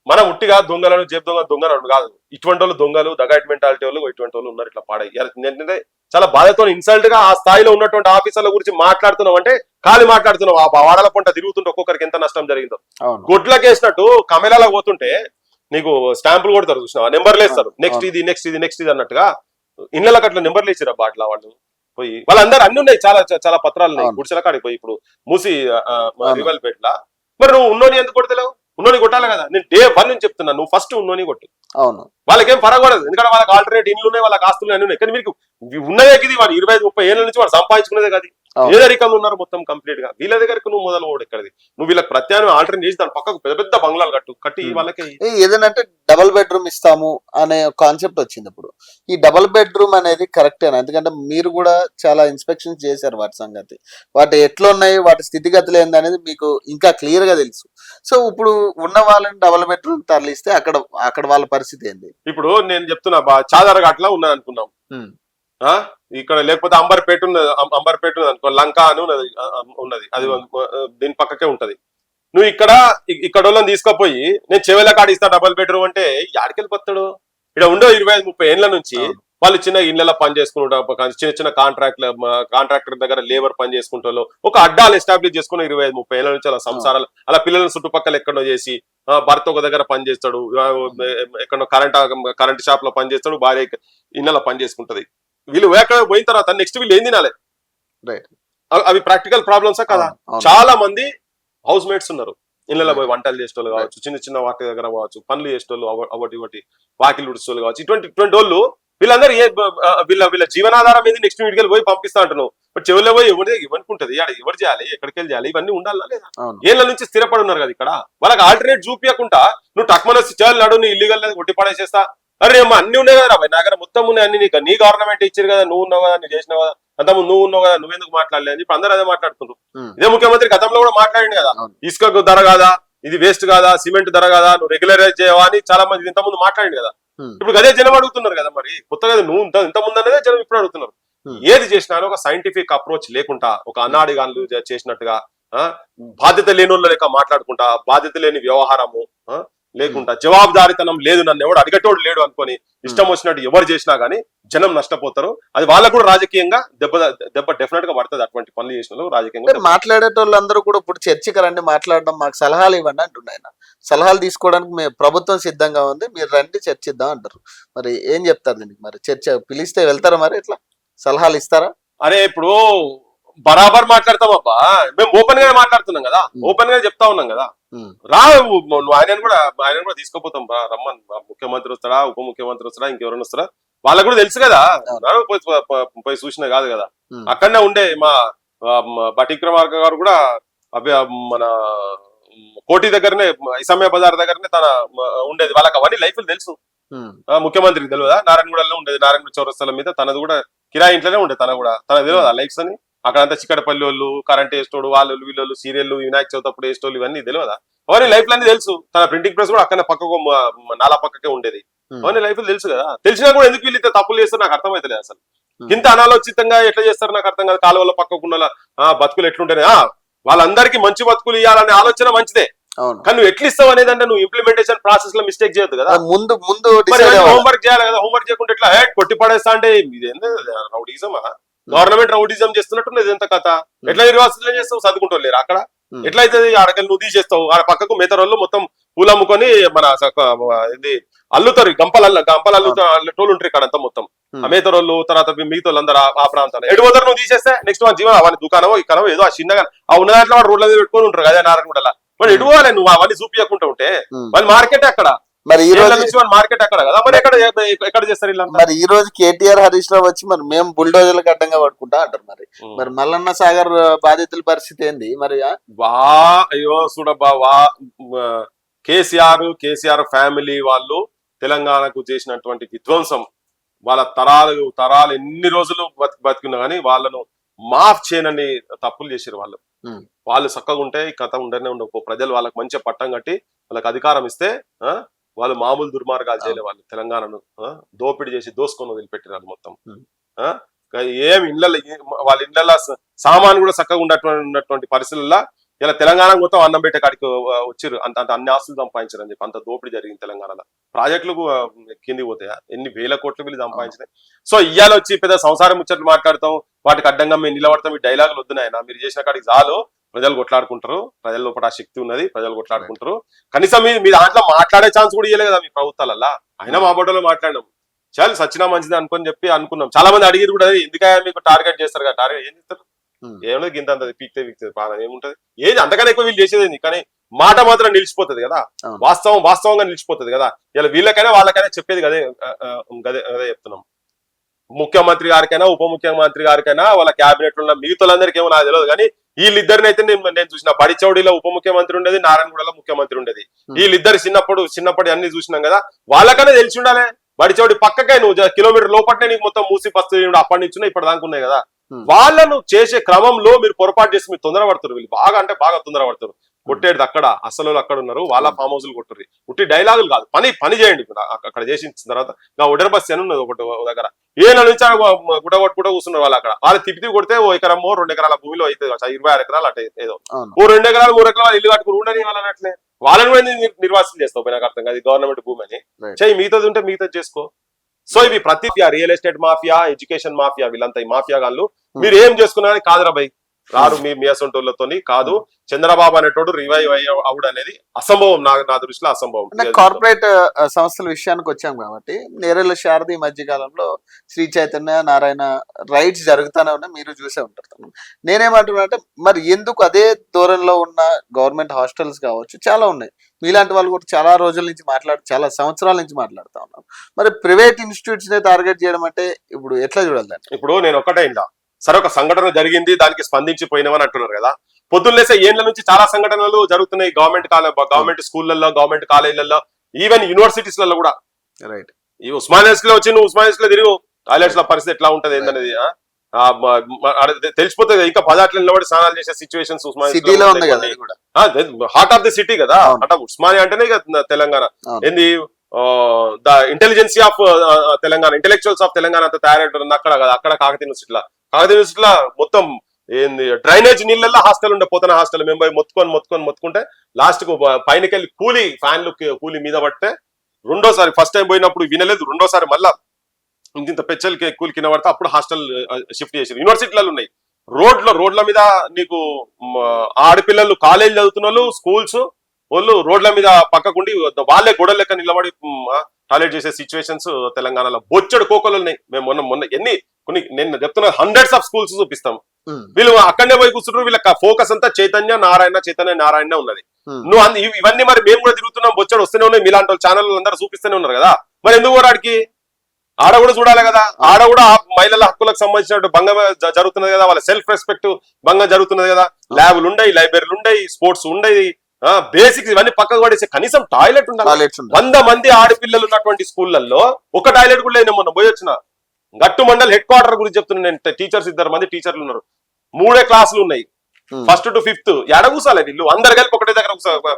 మనం ఉట్టిగా దొంగలను జేబు దొంగలు కాదు, ఇటువంటి వాళ్ళు దొంగలు దగాయిట్ మెంటాలిటీ వాళ్ళు ఇటువంటి వాళ్ళు ఉన్నారు. ఇట్లా పాడై చాలా బాధతో ఇన్సల్ట్ గా ఆ స్థాయిలో ఉన్నటువంటి ఆఫీసర్ల గురించి మాట్లాడుతున్నావు అంటే ఖాళీ మాట్లాడుతున్నావు. ఆ వాడల పంట తిరుగుతుంటే ఒక్కొక్కరికి ఎంత నష్టం జరిగిందో. గొడ్లకేసినట్టు కమెలాలకు పోతుంటే నీకు స్టాంపులు కొడతారు చూసినా, నెంబర్లు వేస్తారు, నెక్స్ట్ ఇది అన్నట్టుగా. ఇళ్ళకి అట్లా నెంబర్లు ఇచ్చిరా బాట్ల వాళ్ళు పోయి. వాళ్ళందరూ అన్ని ఉన్నాయి, చాలా చాలా పత్రాలు ఉన్నాయి గుడిసెల కాడికి పోయి. ఇప్పుడు మూసి రివల్పేట్ల మరి నువ్వు ఉన్నోని ఎందుకు కొడతలేవు? ఉన్నోని కొట్టాలి కదా. నేను డే 1 నుంచి చెప్తున్నా, నువ్వు ఫస్ట్ ఉన్నోని కొట్టు. అవును, వాళ్ళకేం పరగకూడదు, ఎందుకంటే వాళ్ళకి ఆల్టర్నేట్ ఇండ్లు ఉన్నాయి, వాళ్ళకి ఆస్తులు అన్ని ఉన్నాయి. కానీ మీకు ఉన్నదే ఇది వాడు 25-30 ఏళ్ళ నుంచి వాడు సంపాదించుకునేదే కదా. పేదరికంలో ఉన్నారు మొత్తం కంప్లీట్ గా. వీళ్ళ దగ్గరకు నువ్వు మొదలు పోడు ఎక్కడిది. నువ్వు వీళ్ళకి ప్రత్యామ్నాయం ఆల్టర్నేట్ చేసి దాని పక్కకు పెద్ద పెద్ద బంగ్లాలు కట్టి వాళ్ళకి ఏదైనా డబుల్ బెడ్రూమ్ ఇస్తాము అనే కాన్సెప్ట్ వచ్చింది. ఇప్పుడు ఈ డబుల్ బెడ్రూమ్ అనేది కరెక్టేనా? ఎందుకంటే మీరు కూడా చాలా ఇన్స్పెక్షన్స్ చేశారు వాటి సంగతి, వాటి ఎట్లా ఉన్నాయి, వాటి స్థితిగతులు ఏంది అనేది మీకు ఇంకా క్లియర్ గా తెలుసు. సో ఇప్పుడు ఉన్న వాళ్ళని డబుల్ బెడ్రూమ్ తరలిస్తే అక్కడ వాళ్ళ పరిస్థితి ఏంది? ఇప్పుడు నేను చెప్తున్నా చాదరఘాట్లా ఉన్నది అనుకున్నాం, ఇక్కడ లేకపోతే అంబర్పేట ఉన్నది, అంబర్పేట ఉన్నది అనుకో, లంక అని ఉన్నది అది దీని పక్కకే ఉంటది. నువ్వు ఇక్కడ వాళ్ళని తీసుకుపోయి నేను చెవెల కాడ ఇస్తా డబుల్ బెడ్రూమ్ అంటే యాడికెళ్ళి పోతాడు? ఇక్కడ ఉండో 25-30 ఏళ్ల నుంచి వాళ్ళు చిన్న ఇళ్లలో పని చేసుకుంటారు, చిన్న చిన్న కాంట్రాక్టర్ దగ్గర లేబర్ పని చేసుకుంటారు, ఒక అడ్డాలు ఎస్టాబ్లిష్ చేసుకుని 25-30 ఏళ్ల నుంచి అలా సంసారాలు, అలా పిల్లలను చుట్టుపక్కల ఎక్కడో చేసి భర్త ఒక దగ్గర పని చేస్తాడు, ఎక్కడో కరెంట్ షాప్ లో పని చేస్తాడు, భార్య ఇళ్ళలో పని చేసుకుంటది. వీళ్ళు పోయిన తర్వాత నెక్స్ట్ వీళ్ళు ఏం తినాలి? అవి ప్రాక్టికల్ ప్రాబ్లమ్సా కదా? చాలా మంది హౌస్ మేట్స్ ఉన్నారు, ఇళ్ళలో పోయి వంటలు చేసేటోళ్ళు కావచ్చు, చిన్న చిన్న వాటి దగ్గర కావచ్చు, పనులు చేసేటోళ్ళు, ఒకటి వాకిలు ఉడిచేటోళ్ళు కావచ్చు, ఇటువంటి వాళ్ళు వీళ్ళందరూ వీళ్ళ జీవనాధారం ఏంది? నెక్స్ట్ వీడికి పోయి పంపిస్తా అంటున్నావు, బట్ చెవుల్లో పోయి ఎవరికి ఎవరు చేయాలి, ఎక్కడికి వెళ్ళి చేయాలి, ఇవన్నీ ఉండాలా లేదా? ఏళ్ళ నుంచి స్థిరపడి ఉన్నారు కదా ఇక్కడ, వాళ్ళకి ఆల్టర్నేట్ చూపించకుండా నువ్వు టక్మన చేయాలి నడు, నీ ఇల్లీగల్ కొట్టి పడేసేస్తా, అరే అమ్మ అన్ని ఉన్నాయి కదా నా దగ్గర, మొత్తం ఉన్నాయి అన్ని, నీకు నీ గవర్నమెంట్ ఇచ్చారు కదా, నువ్వు ఉన్నావు కదా, నువ్వు చేసినావు కదా, అంతకుముందు నువ్వు ఉన్నావు కదా, నువ్వెందుకు మాట్లాడలేదు అని ఇప్పుడు అందరూ అదే మాట్లాడుతున్నారు. ఇదే ముఖ్యమంత్రి గతంలో కూడా మాట్లాడింది కదా, ఇసుక ధర కాదా, ఇది వేస్ట్ కాదా, సిమెంట్ ధర కాదా, నువ్వు రెగ్యులరైజ్ చేయవా అని చాలా మంది ఇంతకుముందు మాట్లాడింది కదా. ఇప్పుడు అదే జనం అడుగుతున్నారు కదా, మరి కొత్తగా నువ్వు ఇంత ముందు అనేది జనం ఇప్పుడు అడుగుతున్నారు. ఏది చేసినా ఒక సైంటిఫిక్ అప్రోచ్ లేకుండా, ఒక అన్నాడిగాన్లు చేసినట్టుగా, బాధ్యత లేని వాళ్ళ లెక్క మాట్లాడుకుంటా, బాధ్యత లేని వ్యవహారము లేకుండా, జవాబుదారితనం లేదు, నన్ను ఎవడు అడిగటోడు లేడు అనుకొని ఇష్టం వచ్చినట్టు ఎవరు చేసినా గానీ జనం నష్టపోతారు. అది వాళ్ళకు కూడా రాజకీయంగా దెబ్బ డెఫినెట్ గా పడుతుంది. అటువంటి పనులు చేసిన రాజకీయంగా మాట్లాడేటోళ్ళందరూ కూడా ఇప్పుడు చర్చకి రండి, మాట్లాడడం, మాకు సలహాలు ఇవ్వండి అంటున్నాయి. ఆయన సలహాలు తీసుకోవడానికి ప్రభుత్వం సిద్ధంగా ఉంది, మీరు రండి చర్చిద్దాం అంటారు. మరి ఏం చెప్తారు దీనికి? మరి చర్చ పిలిస్తే వెళ్తారా? మరి ఇట్లా సలహాలు ఇస్తారా? అరే ఇప్పుడు బరాబర్ మాట్లాడతాం అబ్బా, మేము ఓపెన్ గా మాట్లాడుతున్నాం కదా, ఓపెన్ గా చెప్తా ఉన్నాం కదా, రా ఆయన కూడా తీసుకుపోతాం, రమ్మని. ముఖ్యమంత్రి వస్తాడా, ఉప ముఖ్యమంత్రి వస్తాడా, ఇంకెవరైనా వస్తారా, వాళ్ళకు కూడా తెలుసు కదా, పోయి చూసినా కాదు కదా. అక్కడనే ఉండే మా బటిక్రమార్క గారు కూడా మన కోటి దగ్గరనే, ఇసమ్య బజార్ దగ్గరనే తన ఉండేది, వాళ్ళకి అవన్నీ లైఫ్ తెలుసు. ముఖ్యమంత్రికి తెలియదా? నారాయణగూడలో ఉండేది, నారాయణగూడ చౌరస్తాల మీద తనది కూడా కిరాయి ఇంట్లోనే ఉండే, తన తెలియదా లైఫ్స్ అని? అక్కడంతా చిక్కడపల్లి వాళ్ళు, కరెంట్ వేసేటోడు, వీళ్ళు సీరియల్, వినాయక చవితి అప్పుడు వేసేటోళ్ళు, ఇవన్నీ తెలియదా? అవన్నీ లైఫ్ లన్నీ తెలుసు. తన ప్రింటింగ్ ప్రెస్ కూడా అక్కడ పక్కకు నాలా పక్కకే ఉండేది, అవన్నీ లైఫ్ తెలుసు కదా. తెలిసినా కూడా ఎందుకు వీళ్ళు తప్పులు చేస్తారు నాకు అర్థమైతలేదు అసలు. ఇంత అనాలోచితంగా ఎట్లా చేస్తారు నాకు అర్థం కాదు. కాలువల పక్కకున్న బతుకులు ఎట్లుంటాయి, వాళ్ళందరికీ మంచి బతుకులు ఇవ్వాలనే ఆలోచన మంచిదే, కానీ నువ్వు ఎట్లా ఇస్తావు అనేదంటే నువ్వు ఇంప్లిమెంటేషన్ ప్రాసెస్ లో మిస్టేక్ చేయొద్దు కదా. ముందు హోంవర్క్ చేయాలి కదా. హోంవర్క్ చేయకుండా ఎట్లా కొట్టి పడేస్తా అంటే ఇదేంది రౌడీజమా? గవర్నమెంట్ రౌడీజం చేస్తున్నట్టు ఎంత కథ? ఎట్లా నిర్వాసితులు చేస్తావు? చదువుకుంటూ లేరు అక్కడ, ఎట్లా అయితే ఆడకెళ్ళి నువ్వు తీసేస్తావు. ఆ పక్కకు మేతరోళ్ళు మొత్తం పూలు అమ్ముకొని మన ఇది అల్లుతారు, గంపలు అల్లుటోళ్ళు ఉంటారు ఇక్కడ అంతా మొత్తం. ఆ మేతరోళ్ళు తర్వాత మిగతా వాళ్ళందరూ ఆ ప్రాంతాలు ఎడుపోతారు. నువ్వు తీసేస్తే నెక్స్ట్ మన జీవనం అవన్నీ దుకాణమో ఇక్కడ ఏదో ఆ చిన్నగా ఆ ఉన్న దాంట్లో వాడు రోడ్ల మీద పెట్టుకొని ఉంటారు కదా నారాయణగూడలా. మరి ఎడుకోవాలి నువ్వు అవన్నీ చూపించకుండా ఉంటే వాళ్ళు మార్కెట్ అక్కడ, మరి ఈ రోజు మార్కెట్ అక్కడ కదా, మరి ఎక్కడ చేస్తారు ఇలా? మరి ఈ రోజు కేటీఆర్ హరీష్ రావు వచ్చి మరి మేము బుల్డోజర్లకు అడ్డంగా పట్టుకుంటా అంటారు. మరి మల్లన్న సాగర్ బాధితుల పరిస్థితి ఏంది మరి? అయ్యో చూడబ్బా, కేసీఆర్ ఫ్యామిలీ వాళ్ళు తెలంగాణకు చేసినటువంటి విధ్వంసం, వాళ్ళ తరాలు ఎన్ని రోజులు బతికున్నా గానీ వాళ్ళను మాఫ్ చేయనని తప్పులు చేసారు వాళ్ళు. వాళ్ళు చక్కగా ఉంటే ఈ కథ ఉండనే ఉండవు. ప్రజలు వాళ్ళకి మంచి పట్టం కట్టి వాళ్ళకి అధికారం ఇస్తే వాళ్ళు మామూలు దుర్మార్గాలు చేయలే. వాళ్ళు తెలంగాణను దోపిడీ చేసి దోసుకొని వదిలిపెట్టినారు మొత్తం. ఏం వాళ్ళ ఇళ్లలో సామాన్ కూడా చక్కగా ఉన్నటువంటి పరిస్థితుల్లో ఇలా తెలంగాణ మొత్తం అన్నం పెట్టే కాడికి వచ్చారు. అంత అన్ని ఆస్తులు సంపాదించారు అని చెప్పి అంత దోపిడీ జరిగింది తెలంగాణలో. ప్రాజెక్టులకు కింది పోతాయా? ఎన్ని వేల కోట్లు వీళ్ళు సంపాదించినాయి. సో ఇయ్యాల వచ్చి పెద్ద సంసారం ముచ్చట్లు మాట్లాడతాం, వాటికి అడ్డంగా మేము నిలబడతాం, ఈ డైలాగులు వద్దునాయన. మీరు చేసిన కాడికి చాలు, ప్రజలు కొట్లాడుకుంటారు, ప్రజల లోపల శక్తి ఉన్నది, ప్రజలు కొట్లాడుకుంటారు. కనీసం మీ దాంట్లో మాట్లాడే ఛాన్స్ కూడా ఇవ్వలేదు కదా మీ ప్రభుత్వాలల్లా. అయినా మా బొడ్డలో మాట్లాడినాం, చాలు సచ్చినా మంచిది అనుకున్నాం. చాలా మంది అడిగిరు కూడా, ఎందుకయ్యా మీకు టార్గెట్ చేస్తారు కదా, టార్గెట్ ఏం చేస్తారు? ఏమన్నా గింత పీక్తే పాలన ఏముంటది? ఏది అంతకన్నా ఎక్కువ వీళ్ళు చేసేది, కానీ మాట మాత్రం నిలిచిపోతుంది కదా, వాస్తవంగా నిలిచిపోతుంది కదా. ఇలా వీళ్ళకైనా వాళ్ళకైనా చెప్పేది గదే చెప్తున్నాం. ముఖ్యమంత్రి గారికైనా ఉప ముఖ్యమంత్రి గారికైనా వాళ్ళ క్యాబినెట్ ఉన్న మిగతాలందరికీ ఏమో నాకు తెలియదు, కానీ వీళ్ళిద్దరిని అయితే నేను చూసిన. బడిచౌడిలో ఉప ముఖ్యమంత్రి ఉండేది, నారాయణగూడలో ముఖ్యమంత్రి ఉండేది. వీళ్ళిద్దరు చిన్నప్పటి అన్ని చూసినాం కదా, వాళ్ళకైనా తెలిసి ఉండాలి. బడిచౌడి పక్కకే నువ్వు కిలోమీటర్ లోపట్నే నీకు మొత్తం మూసి పస్తు అప్పటి నుంచి ఇప్పటి దాకా ఉన్నాయి కదా. వాళ్ళను చేసే క్రమంలో మీరు పొరపాటు చేసి మీరు తొందరపడతారు. వీళ్ళు బాగా అంటే బాగా తొందరపడతారు. కొట్టేది అక్కడ, అసలు అక్కడ ఉన్నారు, వాళ్ళ ఫామ్ హౌస్లు కొట్టుర్రి. ఉట్టి డైలాగులు కాదు, పని చేయండి. అక్కడ చేసిన తర్వాత ఒడర్ బస్ అని ఉన్నది ఒకటి దగ్గర, ఏళ్ళ నుంచి గుడగొట్టుకుంటూ కూర్చున్నారు వాళ్ళు. అక్కడ వాళ్ళు తిప్పి కొడితే 1 ఎకరమో 2 ఎకరాల భూమిలో అయితే 26 ఎకరాలు అట్లా ఏదో 2 ఎకరాలు 3 ఎకరాలు ఇల్లు కట్టుకుని ఉండని వాళ్ళని అట్లే వాళ్ళని కూడా నిర్వాసన చేస్తావు. నాకు అర్థం కాదు, గవర్నమెంట్ భూమి అని చెయ్యి, మిగతాది ఉంటే మిగతాది చేసుకో. సో ఇవి ప్రతి real estate mafia, education mafia, వీళ్ళంతా ఈ మాఫియా గాళ్ళు. మీరు ఏం చేసుకున్నారని కాదురా భయ్, రారు మీ అసొంటోళ్ళతోని కాదు. చంద్రబాబు అనేటోడు రివైవ్ అవుడు అనేది అసంభవం, నా దృష్టిలో అసంభవం. కార్పొరేట్ సంస్థల విషయానికి వచ్చాం కాబట్టి, నేరేళ్ల శారద ఈ మధ్య కాలంలో శ్రీ చైతన్య నారాయణ రైడ్స్ జరుగుతూనే ఉన్నాయి, మీరు చూసే ఉంటారు. నేనేమంటున్నానంటే, మరి ఎందుకు అదే ధోరణిలో ఉన్న గవర్నమెంట్ హాస్టల్స్ కావచ్చు చాలా ఉన్నాయి, మీలాంటి వాళ్ళు కూడా చాలా రోజుల నుంచి చాలా సంవత్సరాల నుంచి మాట్లాడుతూ ఉన్నారు. మరి ప్రైవేట్ ఇన్స్టిట్యూట్స్ నే టార్గెట్ చేయడం అంటే ఇప్పుడు ఎట్లా చూడాలి? ఇప్పుడు నేను ఒకటే ఇందా సరే, ఒక సంఘటన జరిగింది, దానికి స్పందించిపోయినామని అంటున్నారు కదా. పొద్దున్నేసే ఏళ్ల నుంచి చాలా సంఘటనలు జరుగుతున్నాయి గవర్నమెంట్ స్కూళ్లలో, గవర్నమెంట్ కాలేజీలలో, ఈవెన్ యూనివర్సిటీస్లలో కూడా. రైట్, ఈ ఉస్మానియాస్ లో వచ్చి నువ్వు ఉస్మానియాస్ లో తిరుగు, టాయిలెట్స్ లో పరిస్థితి ఎట్లా ఉంటది ఏంటనేది తెలిసిపోతుంది. ఇంకా పదాట్లు నిలబడి స్నానాలు చేసే situations heart of the city కదా. అంటే ఉస్మానియా అంటేనే తెలంగాణ ఏంది, the intelligency of Telangana, intellectuals of Telangana అంతా తయారైంటుంది అక్కడ కదా. అక్కడ కాకతీయ యూనివర్సిటీలో మొత్తం ఏంది డ్రైనేజ్ నీళ్ళల్లో హాస్టల్ ఉండే, పోతన హాస్టల్ మేము పోయి మొత్తుకుంటే లాస్ట్ కు పైనకెళ్ళి ఫ్యాన్లు కూలి మీద పడితే, రెండోసారి ఫస్ట్ టైం పోయినప్పుడు వినలేదు, రెండోసారి మళ్ళా ఇంత పెచ్చలకి కూలి కింద పడితే అప్పుడు హాస్టల్ షిఫ్ట్ చేసారు. యూనివర్సిటీలలో ఉన్నాయి, రోడ్ల మీద నీకు ఆడపిల్లలు కాలేజ్ చదువుతున్న వాళ్ళు, స్కూల్స్ వాళ్ళు రోడ్ల మీద పక్కకుండి వాళ్ళే గొడవ లెక్క నిలబడి టాయిలెట్ చేసే సిచ్యువేషన్స్ తెలంగాణలో బొచ్చడు కోకలు ఉన్నాయి. మేము మొన్న నేను చెప్తున్నా హండ్రెడ్స్ ఆఫ్ స్కూల్స్ చూపిస్తాం. వీళ్ళు అక్కడనే పోయి కూర్చుంటారు, వీళ్ళ ఫోకస్ అంతా చైతన్య నారాయణ ఉన్నది. నువ్వు ఇవన్నీ మరి మేము కూడా తిరుగుతున్నాం, బొచ్చడు వస్తూనే ఉన్నాయి, మీలాంటి వాళ్ళు ఛానల్ అందరూ చూపిస్తూనే ఉన్నారు కదా. మరి ఎందుకు వాడికి ఆడ కూడా చూడాలి కదా. ఆడ కూడా మహిళల హక్కులకు సంబంధించినట్టు భంగం జరుగుతున్నది కదా, వాళ్ళ సెల్ఫ్ రెస్పెక్ట్ భంగం జరుగుతున్నది కదా. ల్యాబ్లు ఉండయి, లైబ్రరీలు ఉండయి, స్పోర్ట్స్ ఉండయి, బేసిక్స్ ఇవన్నీ పక్కకు పడేసి కనీసం టాయిలెట్ ఉండాలి. 100 మంది ఆడపిల్లలు ఉన్నటువంటి స్కూళ్లలో ఒక టాయిలెట్ కూడా లేదు. మొన్న పోయి వచ్చిన గట్టు మండల్ హెడ్ క్వార్టర్ గురించి చెప్తున్నాను నేను. టీచర్స్ 2 మంది టీచర్లు ఉన్నారు, 3 క్లాసులు ఉన్నాయి, 1st to 5th. ఎడ కూసాలి వీళ్ళు అందరు కలిపి ఒకటే దగ్గర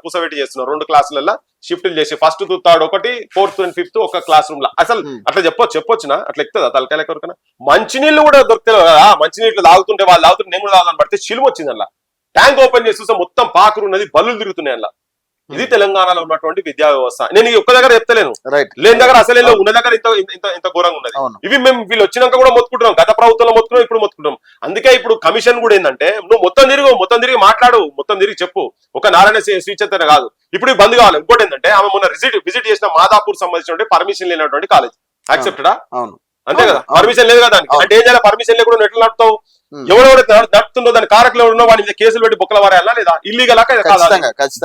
కూసబెట్టి చేస్తున్నారు. 2 క్లాసులలో షిఫ్ట్లు చేసి 1st to 3rd ఒకటి, 4th and 5th ఒక క్లాస్ రూమ్ లో. అసలు అట్లా చెప్పొచ్చునా? అట్లా ఎక్కుతుందా తలకాయల కొరకనా? మంచినీళ్ళు కూడా దొరుకుతాయి కదా. మంచినీళ్ళు తాగుతుంటే వాళ్ళు తాగుతుంటే నేను కూడా తాగుతాను పడితే చిలుము వచ్చింది అలా. ట్యాంక్ ఓపెన్ చేసి చూస్తే మొత్తం పాకురు ఉన్నది, బల్లులు తిరుగుతున్నాయి అలా. ఇది తెలంగాణలో ఉన్నటువంటి విద్యా వ్యవస్థ. నేను ఒక్క దగ్గర చెప్తలేను, లేని దగ్గర అసలే ఉన్న దగ్గర ఇంత ఘోరంగా ఉన్నది. ఇవి మేము వీళ్ళు వచ్చినాక కూడా మొత్తుకుంటున్నాం, గత ప్రభుత్వంలో మొత్తుకున్నాం, ఇప్పుడు మొత్తుకుంటాం. అందుకే ఇప్పుడు కమిషన్ కూడా ఏంటంటే, నువ్వు మొత్తం తిరిగి మాట్లాడు, మొత్తం తిరిగి చెప్పు. ఒక నారాయణ శ్రీచైతన్య కాదు, ఇప్పుడు బంద్ కావాలి. ఇంకోటి ఏంటంటే, ఆమె మొన్న విజిట్ చేసిన మాదాపూర్ సంబంధించిన పర్మిషన్ లేనటువంటి కాలేజ్ యాక్సెప్టెడా? అంతే కదా, పర్మిషన్ లేదు కదా దానికి. అంటే ఏం చేయాలి, పర్మిషన్ లేకుండా ఎట్లా నడుపుతావు? ఎవరెవరైతే నడుపుతుందో దాని కారకులు ఎవరున్నో వాడి మీద కేసులు పెట్టి బొక్కల వారేయాలా లేదా? ఇల్లీగల్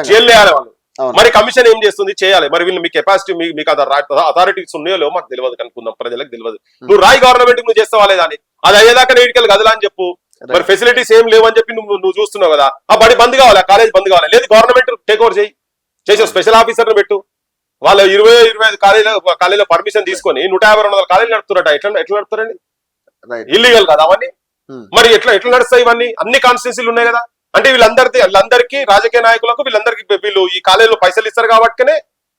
జైలు వేయాలి వాళ్ళు. మరి కమిషన్ ఏం చేస్తుంది? చేయాలి. మరి వీళ్ళు మీ కెపాసిటీ, మీకు అథారిటీస్ ఉన్నాయో లేవో మాకు తెలియదు, కనుక్కుందాం, ప్రజలకు తెలియదు. నువ్వు రాయి గవర్నమెంట్ నువ్వు చేస్తావా లేదా అని, అది అయ్యేదాకా నీటికెళ్ళి గదిలా అని చెప్పు. మరి ఫెసిలిటీస్ ఏం లేవని చెప్పి నువ్వు చూస్తున్నావు కదా, ఆ బడి బంద్ కావాలి, ఆ కాలేజ్ బంద్ కావాలి. లేదు గవర్నమెంట్ టేక్ ఓవర్ చేసే స్పెషల్ ఆఫీసర్ పెట్టు. వాళ్ళు 20-25 కాలేజీలో పర్మిషన్ తీసుకొని 150-200 కాలేజీలు నడుపుతారట. ఎట్లా నడుపుతారండి? ఇల్లీగల్ కదా అవన్నీ. మరి ఎట్లా నడుస్తాయి ఇవన్నీ? అన్ని కాన్స్టిట్యూన్సీలు ఉన్నాయి కదా. అంటే వీళ్ళందరికీ రాజకీయ నాయకులకు వీళ్ళు ఈ కాలేజీలో పైసలు ఇస్తారు కాబట్టినే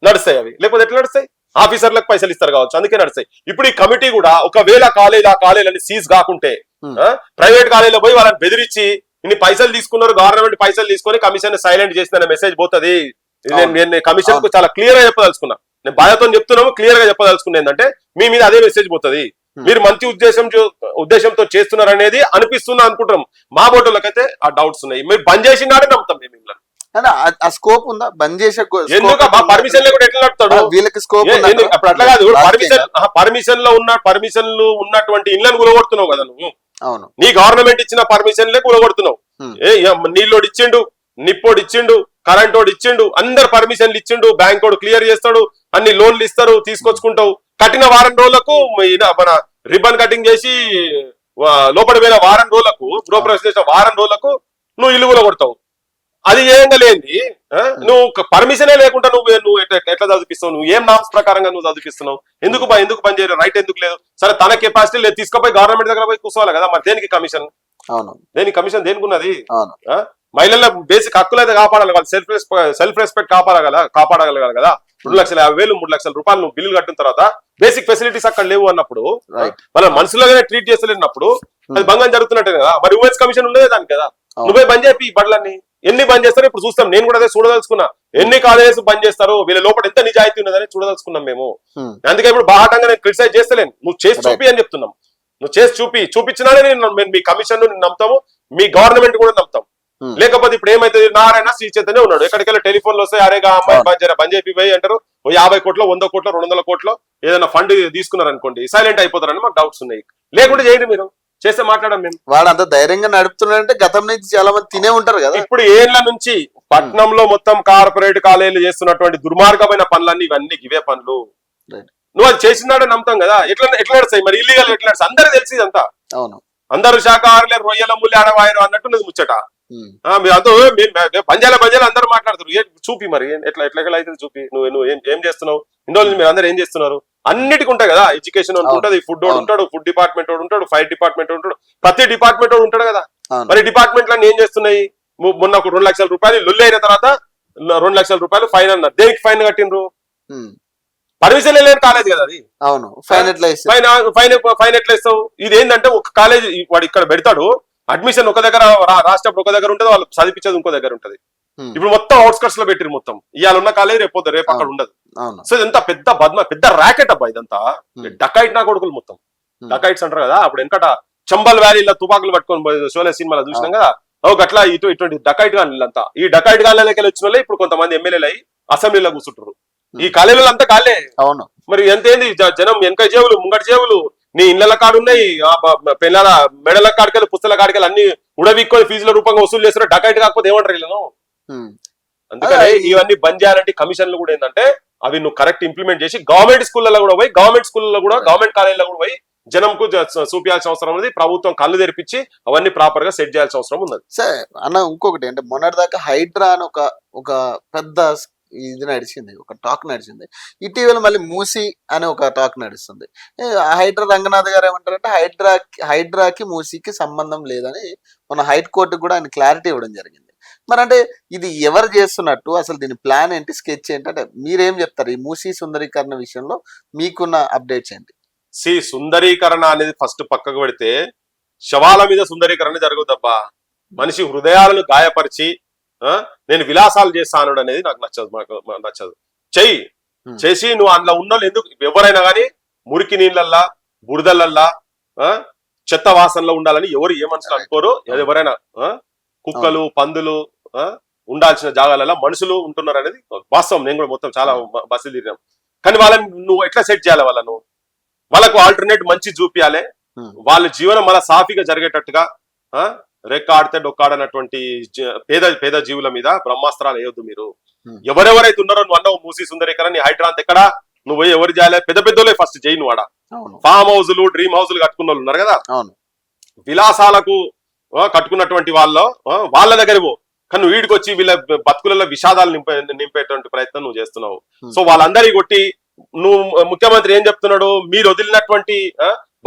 నడుస్తాయి అవి, లేకపోతే ఎట్లా నడుస్తాయి? ఆఫీసర్లకు పైసలు ఇస్తారు కావచ్చు, అందుకే నడుస్తాయి. ఇప్పుడు ఈ కమిటీ కూడా ఒకవేళ ఆ కాలేజీలని సీజ్ కాకుంటే, ప్రైవేట్ కాలేజీలో పోయి వాళ్ళని బెదిరించి ఇన్ని పైసలు తీసుకున్నారు, గవర్నమెంట్ పైసలు తీసుకొని కమిషన్ సైలెంట్ చేసిన మెసేజ్ పోతుంది. నేను కమిషన్ కు చాలా క్లియర్ గా చెప్పదలుచుకున్నా, నేను బాధతో చెప్తున్నాము, క్లియర్ గా చెప్పదలుచుకున్నా ఏంటంటే, మీ మీద అదే మెసేజ్ పోతుంది. మీరు మంచి ఉద్దేశంతో చేస్తున్నారు అనేది అనిపిస్తున్నా అనుకుంటాం. మా బోటోళ్ళకైతే ఆ డౌట్స్ ఉన్నాయి. మీరు బంద్ చేసినాడే నమ్ముతాం మేము. ఆ స్కోప్ ఉందా బంద్ చేసే? ఎందుకు పర్మిషన్ లేకుండా ఎట్లా నడుపుతాడు? వీళ్ళకి స్కోప్ అప్పుడు అట్లా కాదు. పర్మిషన్లు ఉన్నటువంటి ఇళ్లను కూలగొడుతున్నావు కదా నువ్వు. అవును, నీ గవర్నమెంట్ ఇచ్చిన పర్మిషన్లే కూలగొడుతున్నావు. నీళ్ళోడు ఇచ్చిండు, నిప్పోడు ఇచ్చిండు, కరెంట్ ఓడి ఇచ్చిండు, అందరు పర్మిషన్లు ఇచ్చిండు, బ్యాంక్ ఓడు క్లియర్ చేస్తాడు, అన్ని లోన్లు ఇస్తారు, తీసుకొచ్చుకుంటావు. కట్టిన వారం రోజులకు మన రిబ్బన్ కటింగ్ చేసి లోపల పోయిన వారం రోజులకు, గృహప్రవేశం చేసిన వారం రోజులకు నువ్వు ఇల్లు కూడా కొడతావు. అది ఏంగా లేని నువ్వు పర్మిషనే లేకుండా నువ్వు ఎట్లా చదివిస్తావు? నువ్వు ఏం నామ్స్ ప్రకారంగా నువ్వు చదివిస్తున్నావు? ఎందుకు పని చేయరు? రైట్ ఎందుకు లేదు? సరే తన కెపాసిటీ లేదు, తీసుకుపోయి గవర్నమెంట్ దగ్గర పోయి కూర్చోవాలి కదా. మరి దేనికి కమిషన్? దేనికి కమిషన్? దేనికి ఉన్నది? మహిళల బేసిక్ హక్కులు అయితే కాపాడాలి, వాళ్ళు సెల్ఫ్ రెస్పెక్ట్ కాపాడగలగాలి కదా. 2,50,000 3,00,000 రూపాయలు నువ్వు బిల్లు కట్టిన తర్వాత బేసిక్ ఫెసిలిటీస్ అక్కడ లేవు అన్నప్పుడు, వాళ్ళ మనుషులుగానే ట్రీట్ చేస్తలేనప్పుడు అది భంగం జరుగుతున్నట్టే కదా. మరి ఉమెన్స్ కమిషన్ ఉండేదే దానికి కదా. నువ్వే బంద్ చేయి ఈ బడులన్నీ. ఎన్ని బంద్ చేస్తారో ఇప్పుడు చూస్తాం. నేను కూడా అదే చూడదలుచుకున్నా, ఎన్ని కాలేజెస్ బంద్ చేస్తారు, వీళ్ళ లోపల ఎంత నిజాయితీ ఉన్నదని చూడదలుచుకున్నాం మేము. అందుకే ఇప్పుడు బాహాటంగా నేను క్రిటిసైజ్ చేస్తలేను, నువ్వు చేసి చూపి అని చెప్తున్నాం. నువ్వు చేసి చూపించినానే నేను మీ కమిషన్ నమ్ముతాము, మీ గవర్నమెంట్ కూడా నమ్ముతాం. లేకపోతే ఇప్పుడు ఏమైతే నారాయణ శ్రీ చైతన్య ఉన్నాడు, ఎక్కడికెళ్ళి టెలిఫోన్లు వస్తాయి, అరేగా అమ్మాయి బంద్ చేయి అంటారు, 50 కోట్లు 100 కోట్లు 200 కోట్లు ఏదైనా ఫండ్ తీసుకున్నారు అనుకోండి, సైలెంట్ అయిపోతారని మాకు డౌట్స్ ఉన్నాయి. లేకుంటే చేయండి, మీరు చేస్తే మాట్లాడడం మేము. వాడు అంత ధైర్యంగా నడుపుతున్నాడంటే గతం నుంచి చాలా మంది తినే ఉంటారు కదా. ఇప్పుడు ఏళ్ల నుంచి పట్నంలో మొత్తం కార్పొరేట్ కాలేజీలు చేస్తున్నటువంటి దుర్మార్గమైన పనులన్నీ ఇవన్నీ ఇవే పనులు. నువ్వు అది చేసినాడే నమ్ముతాం కదా. ఎట్లా నడుస్తాయి మరి, ఇల్లీగల్ ఎట్లా నడుస్తాయి? అందరికి తెలిసి ఇదంతా. అవును, అందరూ శాఖాహారులే, రొయ్యల ముల్లి ఆడవాయరు అన్నట్టు ముచ్చట. బంజాల అందరూ మాట్లాడుతారు. చూపి మరి ఎట్లా అయితే చూపి. నువ్వు ఏం చేస్తున్నావు? ఇన్ని రోజులు మీరు అందరూ ఏం చేస్తున్నారు? అన్నిటికీ ఉంటాయి కదా, ఎడ్యుకేషన్ ఉంటుంది, ఫుడ్ ఉంటాడు, ఫుడ్ డిపార్ట్మెంట్ ఉంటాడు, ఫైర్ డిపార్ట్మెంట్ ఉంటాడు, ప్రతి డిపార్ట్మెంట్ ఉంటాడు కదా. మరి డిపార్ట్మెంట్ లన్నీ ఏం చేస్తున్నాయి? మొన్న ఒక 2 లక్షల రూపాయలు లొల్లి అయిన తర్వాత 2 లక్షల రూపాయలు ఫైన్ అన్నారు. దేనికి ఫైన్ కట్టినరు? పర్మిషన్ లేని కాలేజ్ కదా అది. అవును, ఫైన్ ఎట్లా ఇస్తావు? ఇది ఏంటంటే ఒక కాలేజ్ వాడు ఇక్కడ పెడతాడు, అడ్మిషన్ ఒక దగ్గర, రాష్ట్రం ఒక దగ్గర ఉంటుంది, వాళ్ళు చదివించేది ఇంకో దగ్గర ఉంటది. ఇప్పుడు మొత్తం అవుట్స్కట్స్ లో పెట్టిరు. మొత్తం ఇవాళ ఉన్న కాలేజ్ రేపు అక్కడ ఉండదు. సో ఇదంతా పెద్ద ర్యాకెట్ అబ్బా ఇదంతా. డకైట్ నా కొడుకులు మొత్తం డకైట్స్ అంటారు కదా. అప్పుడు వెనకట చంబల్ వ్యాలీలో తుపాకులు పట్టుకొని షోలే సినిమాలో చూసినాం కదా. అట్లా ఇటువంటి డకైట్ గాన్లంతా, ఈ డకైట్ గాన్లకి వచ్చిన వాళ్ళే ఇప్పుడు కొంతమంది ఎమ్మెల్యేలు అయ్యి అసెంబ్లీలో కూర్చుంటారు. ఈ కాలేజీలో అంతా కాలే. అవును, మరి ఎంతేంది జనం వెనక జేవులు ముంగటి జేవులు, నీ ఇళ్ల కాడున్నాయి, పిల్లల మెడల కాడికెళ్ళి పుస్తల కాడికెళ్ళి అన్ని ఉడవిక్కొని ఫీజుల రూపంగా వసూలు చేస్తున్నారు. డకైట్ కాకపోతే ఏమంటారు వీళ్ళను? అందుకని ఇవన్నీ బంద్ చేయాలంటే కమిషన్లు కూడా ఏంటంటే అవి నువ్వు కరెక్ట్ ఇంప్లిమెంట్ చేసి గవర్నమెంట్ స్కూళ్ళలో కూడా పోయి, గవర్నమెంట్ కాలేజీలో కూడా పోయి జనంకు చూపించాల్సిన అవసరం ఉంది. ప్రభుత్వం కళ్ళు తెరిపించి అవన్నీ ప్రాపర్ గా సెట్ చేయాల్సిన అవసరం ఉన్నది. సరే అన్న, ఇంకొకటి అంటే మొన్నటిదాకా హైడ్రా అని ఒక పెద్ద ఇది నడిచింది, ఒక టాక్ నడిచింది. ఇటీవల మళ్ళీ మూసి అనే ఒక టాక్ నడుస్తుంది. హైడ్రా రంగనాథ్ గారు ఏమంటారంటే హైడ్రాకి మూసీకి సంబంధం లేదని మన హైకోర్టుకు కూడా ఆయన క్లారిటీ ఇవ్వడం జరిగింది. మరి అంటే ఇది ఎవరు చేస్తున్నట్టు, అసలు దీని ప్లాన్ ఏంటి, స్కెచ్ ఏంటి, అంటే మీరేం చెప్తారు ఈ మూసీ సుందరీకరణ విషయంలో మీకున్న అప్డేట్స్ ఏంటి? సుందరీకరణ అనేది ఫస్ట్ పక్కకు పెడితే శవాల మీద సుందరీకరణ జరుగుదబ్బా. మనిషి హృదయాలను గాయపరిచి నేను విలాసాలు చేస్తాను అనేది నాకు నచ్చదు. చేసి నువ్వు అందులో ఉన్న ఎందుకు ఎవరైనా కానీ మురికి నీళ్ళల్లా బురదలల్లా చెత్త వాసనలో ఉండాలని ఎవరు ఏ మనుషులు అనుకోరు. ఎవరైనా కుక్కలు పందులు ఉండాల్సిన జాగాలలో మనుషులు ఉంటున్నారు అనేది వాస్తవం. నేను కూడా మొత్తం చాలా బస్సులు తిరిగాం. కానీ వాళ్ళని నువ్వు ఎట్లా సెట్ చేయాలి? వాళ్ళకు ఆల్టర్నేట్ మంచి చూపియాలి. వాళ్ళ జీవనం మళ్ళీ సాఫీగా జరిగేటట్టుగా. రెక్కాడితే డొక్కాడనటువంటి పేద జీవుల మీద బ్రహ్మాస్త్రాలు వేయొద్దు మీరు. ఎవరెవరైతే ఉన్నారో నువ్వు అన్నావు మూసీ సుందరీకరణ, హైడ్రాంత్ ఎక్కడ నువ్వు ఎవరు చేయాలి? పెద్దోళ్ళే ఫస్ట్ చేయి. నువ్వు ఆడ ఫామ్ హౌజులు డ్రీమ్ హౌజులు కట్టుకున్న వాళ్ళు ఉన్నారు కదా, విలాసాలకు కట్టుకున్నటువంటి వాళ్ళ దగ్గర పో. కానీ నువ్వు వీడికి వచ్చి వీళ్ళ బతుకులలో విషాదాలు నింపేటువంటి ప్రయత్నం నువ్వు చేస్తున్నావు. సో వాళ్ళందరికీ కొట్టి నువ్వు ముఖ్యమంత్రి ఏం చెప్తున్నాడు? మీరు వదిలినటువంటి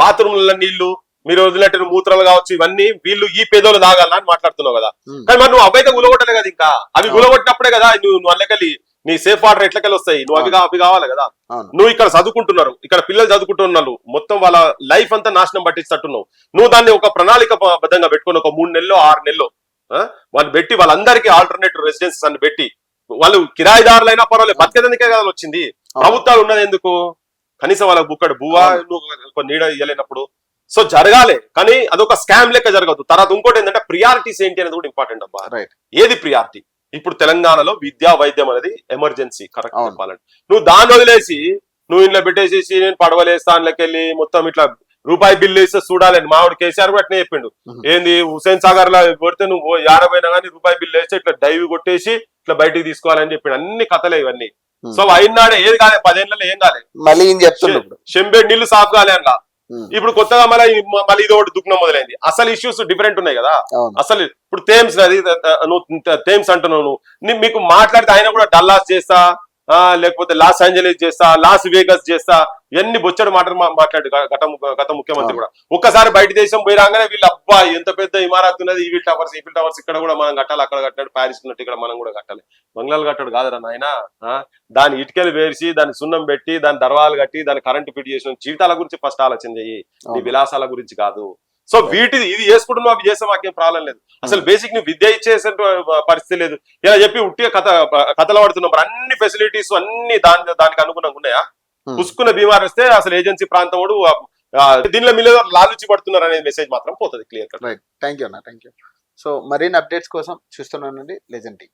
బాత్రూమ్ల నీళ్లు, మీరు వదిలినటువంటి మూత్రాలు కావచ్చు, ఇవన్నీ వీళ్ళు ఈ పేదోళ్ళు తాగాలని మాట్లాడుతున్నావు కదా. కానీ మరి నువ్వు అవైతే గులగొట్టలే కదా. ఇంకా అవి గులగొట్టినప్పుడే కదా నువ్వు అల్లకెళ్ళి నీ సేఫ్ వాటర్ ఎట్లకెళ్ళి వస్తాయి. నువ్వు అవి కావాలి కదా. నువ్వు ఇక్కడ చదువుకుంటున్నారు, ఇక్కడ పిల్లలు చదువుకుంటున్నారు, మొత్తం వాళ్ళ లైఫ్ అంతా నాశనం పట్టిస్తట్టున్నావు. నువ్వు దాన్ని ఒక ప్రణాళిక బద్ధంగా పెట్టుకుని ఒక 3 నెలలు 6 నెలలు వాళ్ళు పెట్టి వాళ్ళందరికీ ఆల్టర్నేటివ్ రెసిడెన్సీస్ అని పెట్టి, వాళ్ళు కిరాయిదారులైనా పర్వాలేదు, బతికేదానికే కదా వచ్చింది. ప్రభుత్వాలు ఉన్నది ఎందుకు? కనీసం వాళ్ళకి బుక్కడు బువ్వా నువ్వు నీడ ఇయ్యలేనప్పుడు. సో జరగాలి, కానీ అదొక స్కామ్ లెక్క జరగదు. తర్వాత ఇంకోటి ఏంటంటే ప్రియారిటీస్ ఏంటి అనేది కూడా ఇంపార్టెంట్ అబ్బా. ఏది ప్రియారిటీ? ఇప్పుడు తెలంగాణలో విద్యా వైద్యం అనేది ఎమర్జెన్సీ. కరెక్ట్ చెప్పాలంటే నువ్వు దాన్ని వదిలేసి నువ్వు ఇంట్లో పెట్టేసేసి నేను పడవలేస్తా అందులోకెళ్ళి మొత్తం ఇట్లా రూపాయి బిల్లు వేస్తే చూడాలని మావిడు కేసీఆర్ కూడా అట్నే చెప్పిండు. ఏంది హుసేన్ సాగర్ లా కొడితే నువ్వు 50 పోయినా కానీ రూపాయి బిల్లు వేస్తే ఇట్లా డైవ్ కొట్టేసి ఇట్లా బయటికి తీసుకోవాలని చెప్పిండు. అన్ని కథలే ఇవన్నీ. సో అయినాడే ఏది కాలే, 10 ఏళ్లలో ఏం కాలే, మళ్ళీ చెంబేడు నీళ్లు సాఫ్ కాలే అట్లా. ఇప్పుడు కొత్తగా మళ్ళీ ఇది ఒకటి దుఃఖం మొదలైంది. అసలు ఇష్యూస్ డిఫరెంట్ ఉన్నాయి కదా. అసలు ఇప్పుడు థేమ్స్ అది నువ్వు థేమ్స్ అంటున్నావు, నువ్వు మీకు మాట్లాడితే ఆయన కూడా డల్లాస్ చేస్తా లేకపోతే లాస్ ఏంజలీస్ చేస్తా, లాస్ వేగస్ చేస్తా, ఇవన్నీ బొచ్చడు మాటలు మాట్లాడు గత ముఖ్యమంత్రి కూడా. ఒక్కసారి బయట దేశం పోయి రాగానే వీళ్ళు అబ్బా ఎంత పెద్ద ఇమారత్ ఉన్నది, ఈఫిల్ టవర్స్ ఇక్కడ కూడా మనం కట్టాలి, అక్కడ కట్టాడు, ప్యారిస్ ఉన్నట్టు ఇక్కడ మనం కూడా కట్టాలి. బంగ్లాలు కట్టాడు కాదురా నాయన, దాని ఇటుకలు వేసి దాని సున్నం పెట్టి దాని దర్వాలు కట్టి దాని కరెంటు ఫిట్ చేసిన జీవితాల గురించి ఫస్ట్ ఆలోచన చెయ్యి, నీ విలాసాల గురించి కాదు. సో ఇది చేసుకుంటున్నావు, అవి చేస్తే మాకేం ప్రాబ్లం లేదు. అసలు బేసిక్ ని విద్య ఇచ్చేసే పరిస్థితి లేదు. ఇలా చెప్పి ఉట్టిగా కథలు పడుతున్నాం. అన్ని ఫెసిలిటీస్ అన్ని దానికి అనుగుణంగా ఉన్నాయా? పుసుకున్న బీమార్ వస్తే అసలు ఏజెన్సీ ప్రాంతం దీనిలో మీరు లాలుచి పడుతున్నారు అనేది మెసేజ్ మాత్రం పోతుంది clear cut. Right, thank you అన్న, థ్యాంక్ యూ. సో మరిన్ని అప్డేట్స్ కోసం చూస్తున్నానండి లెజెండ్ టీవీ.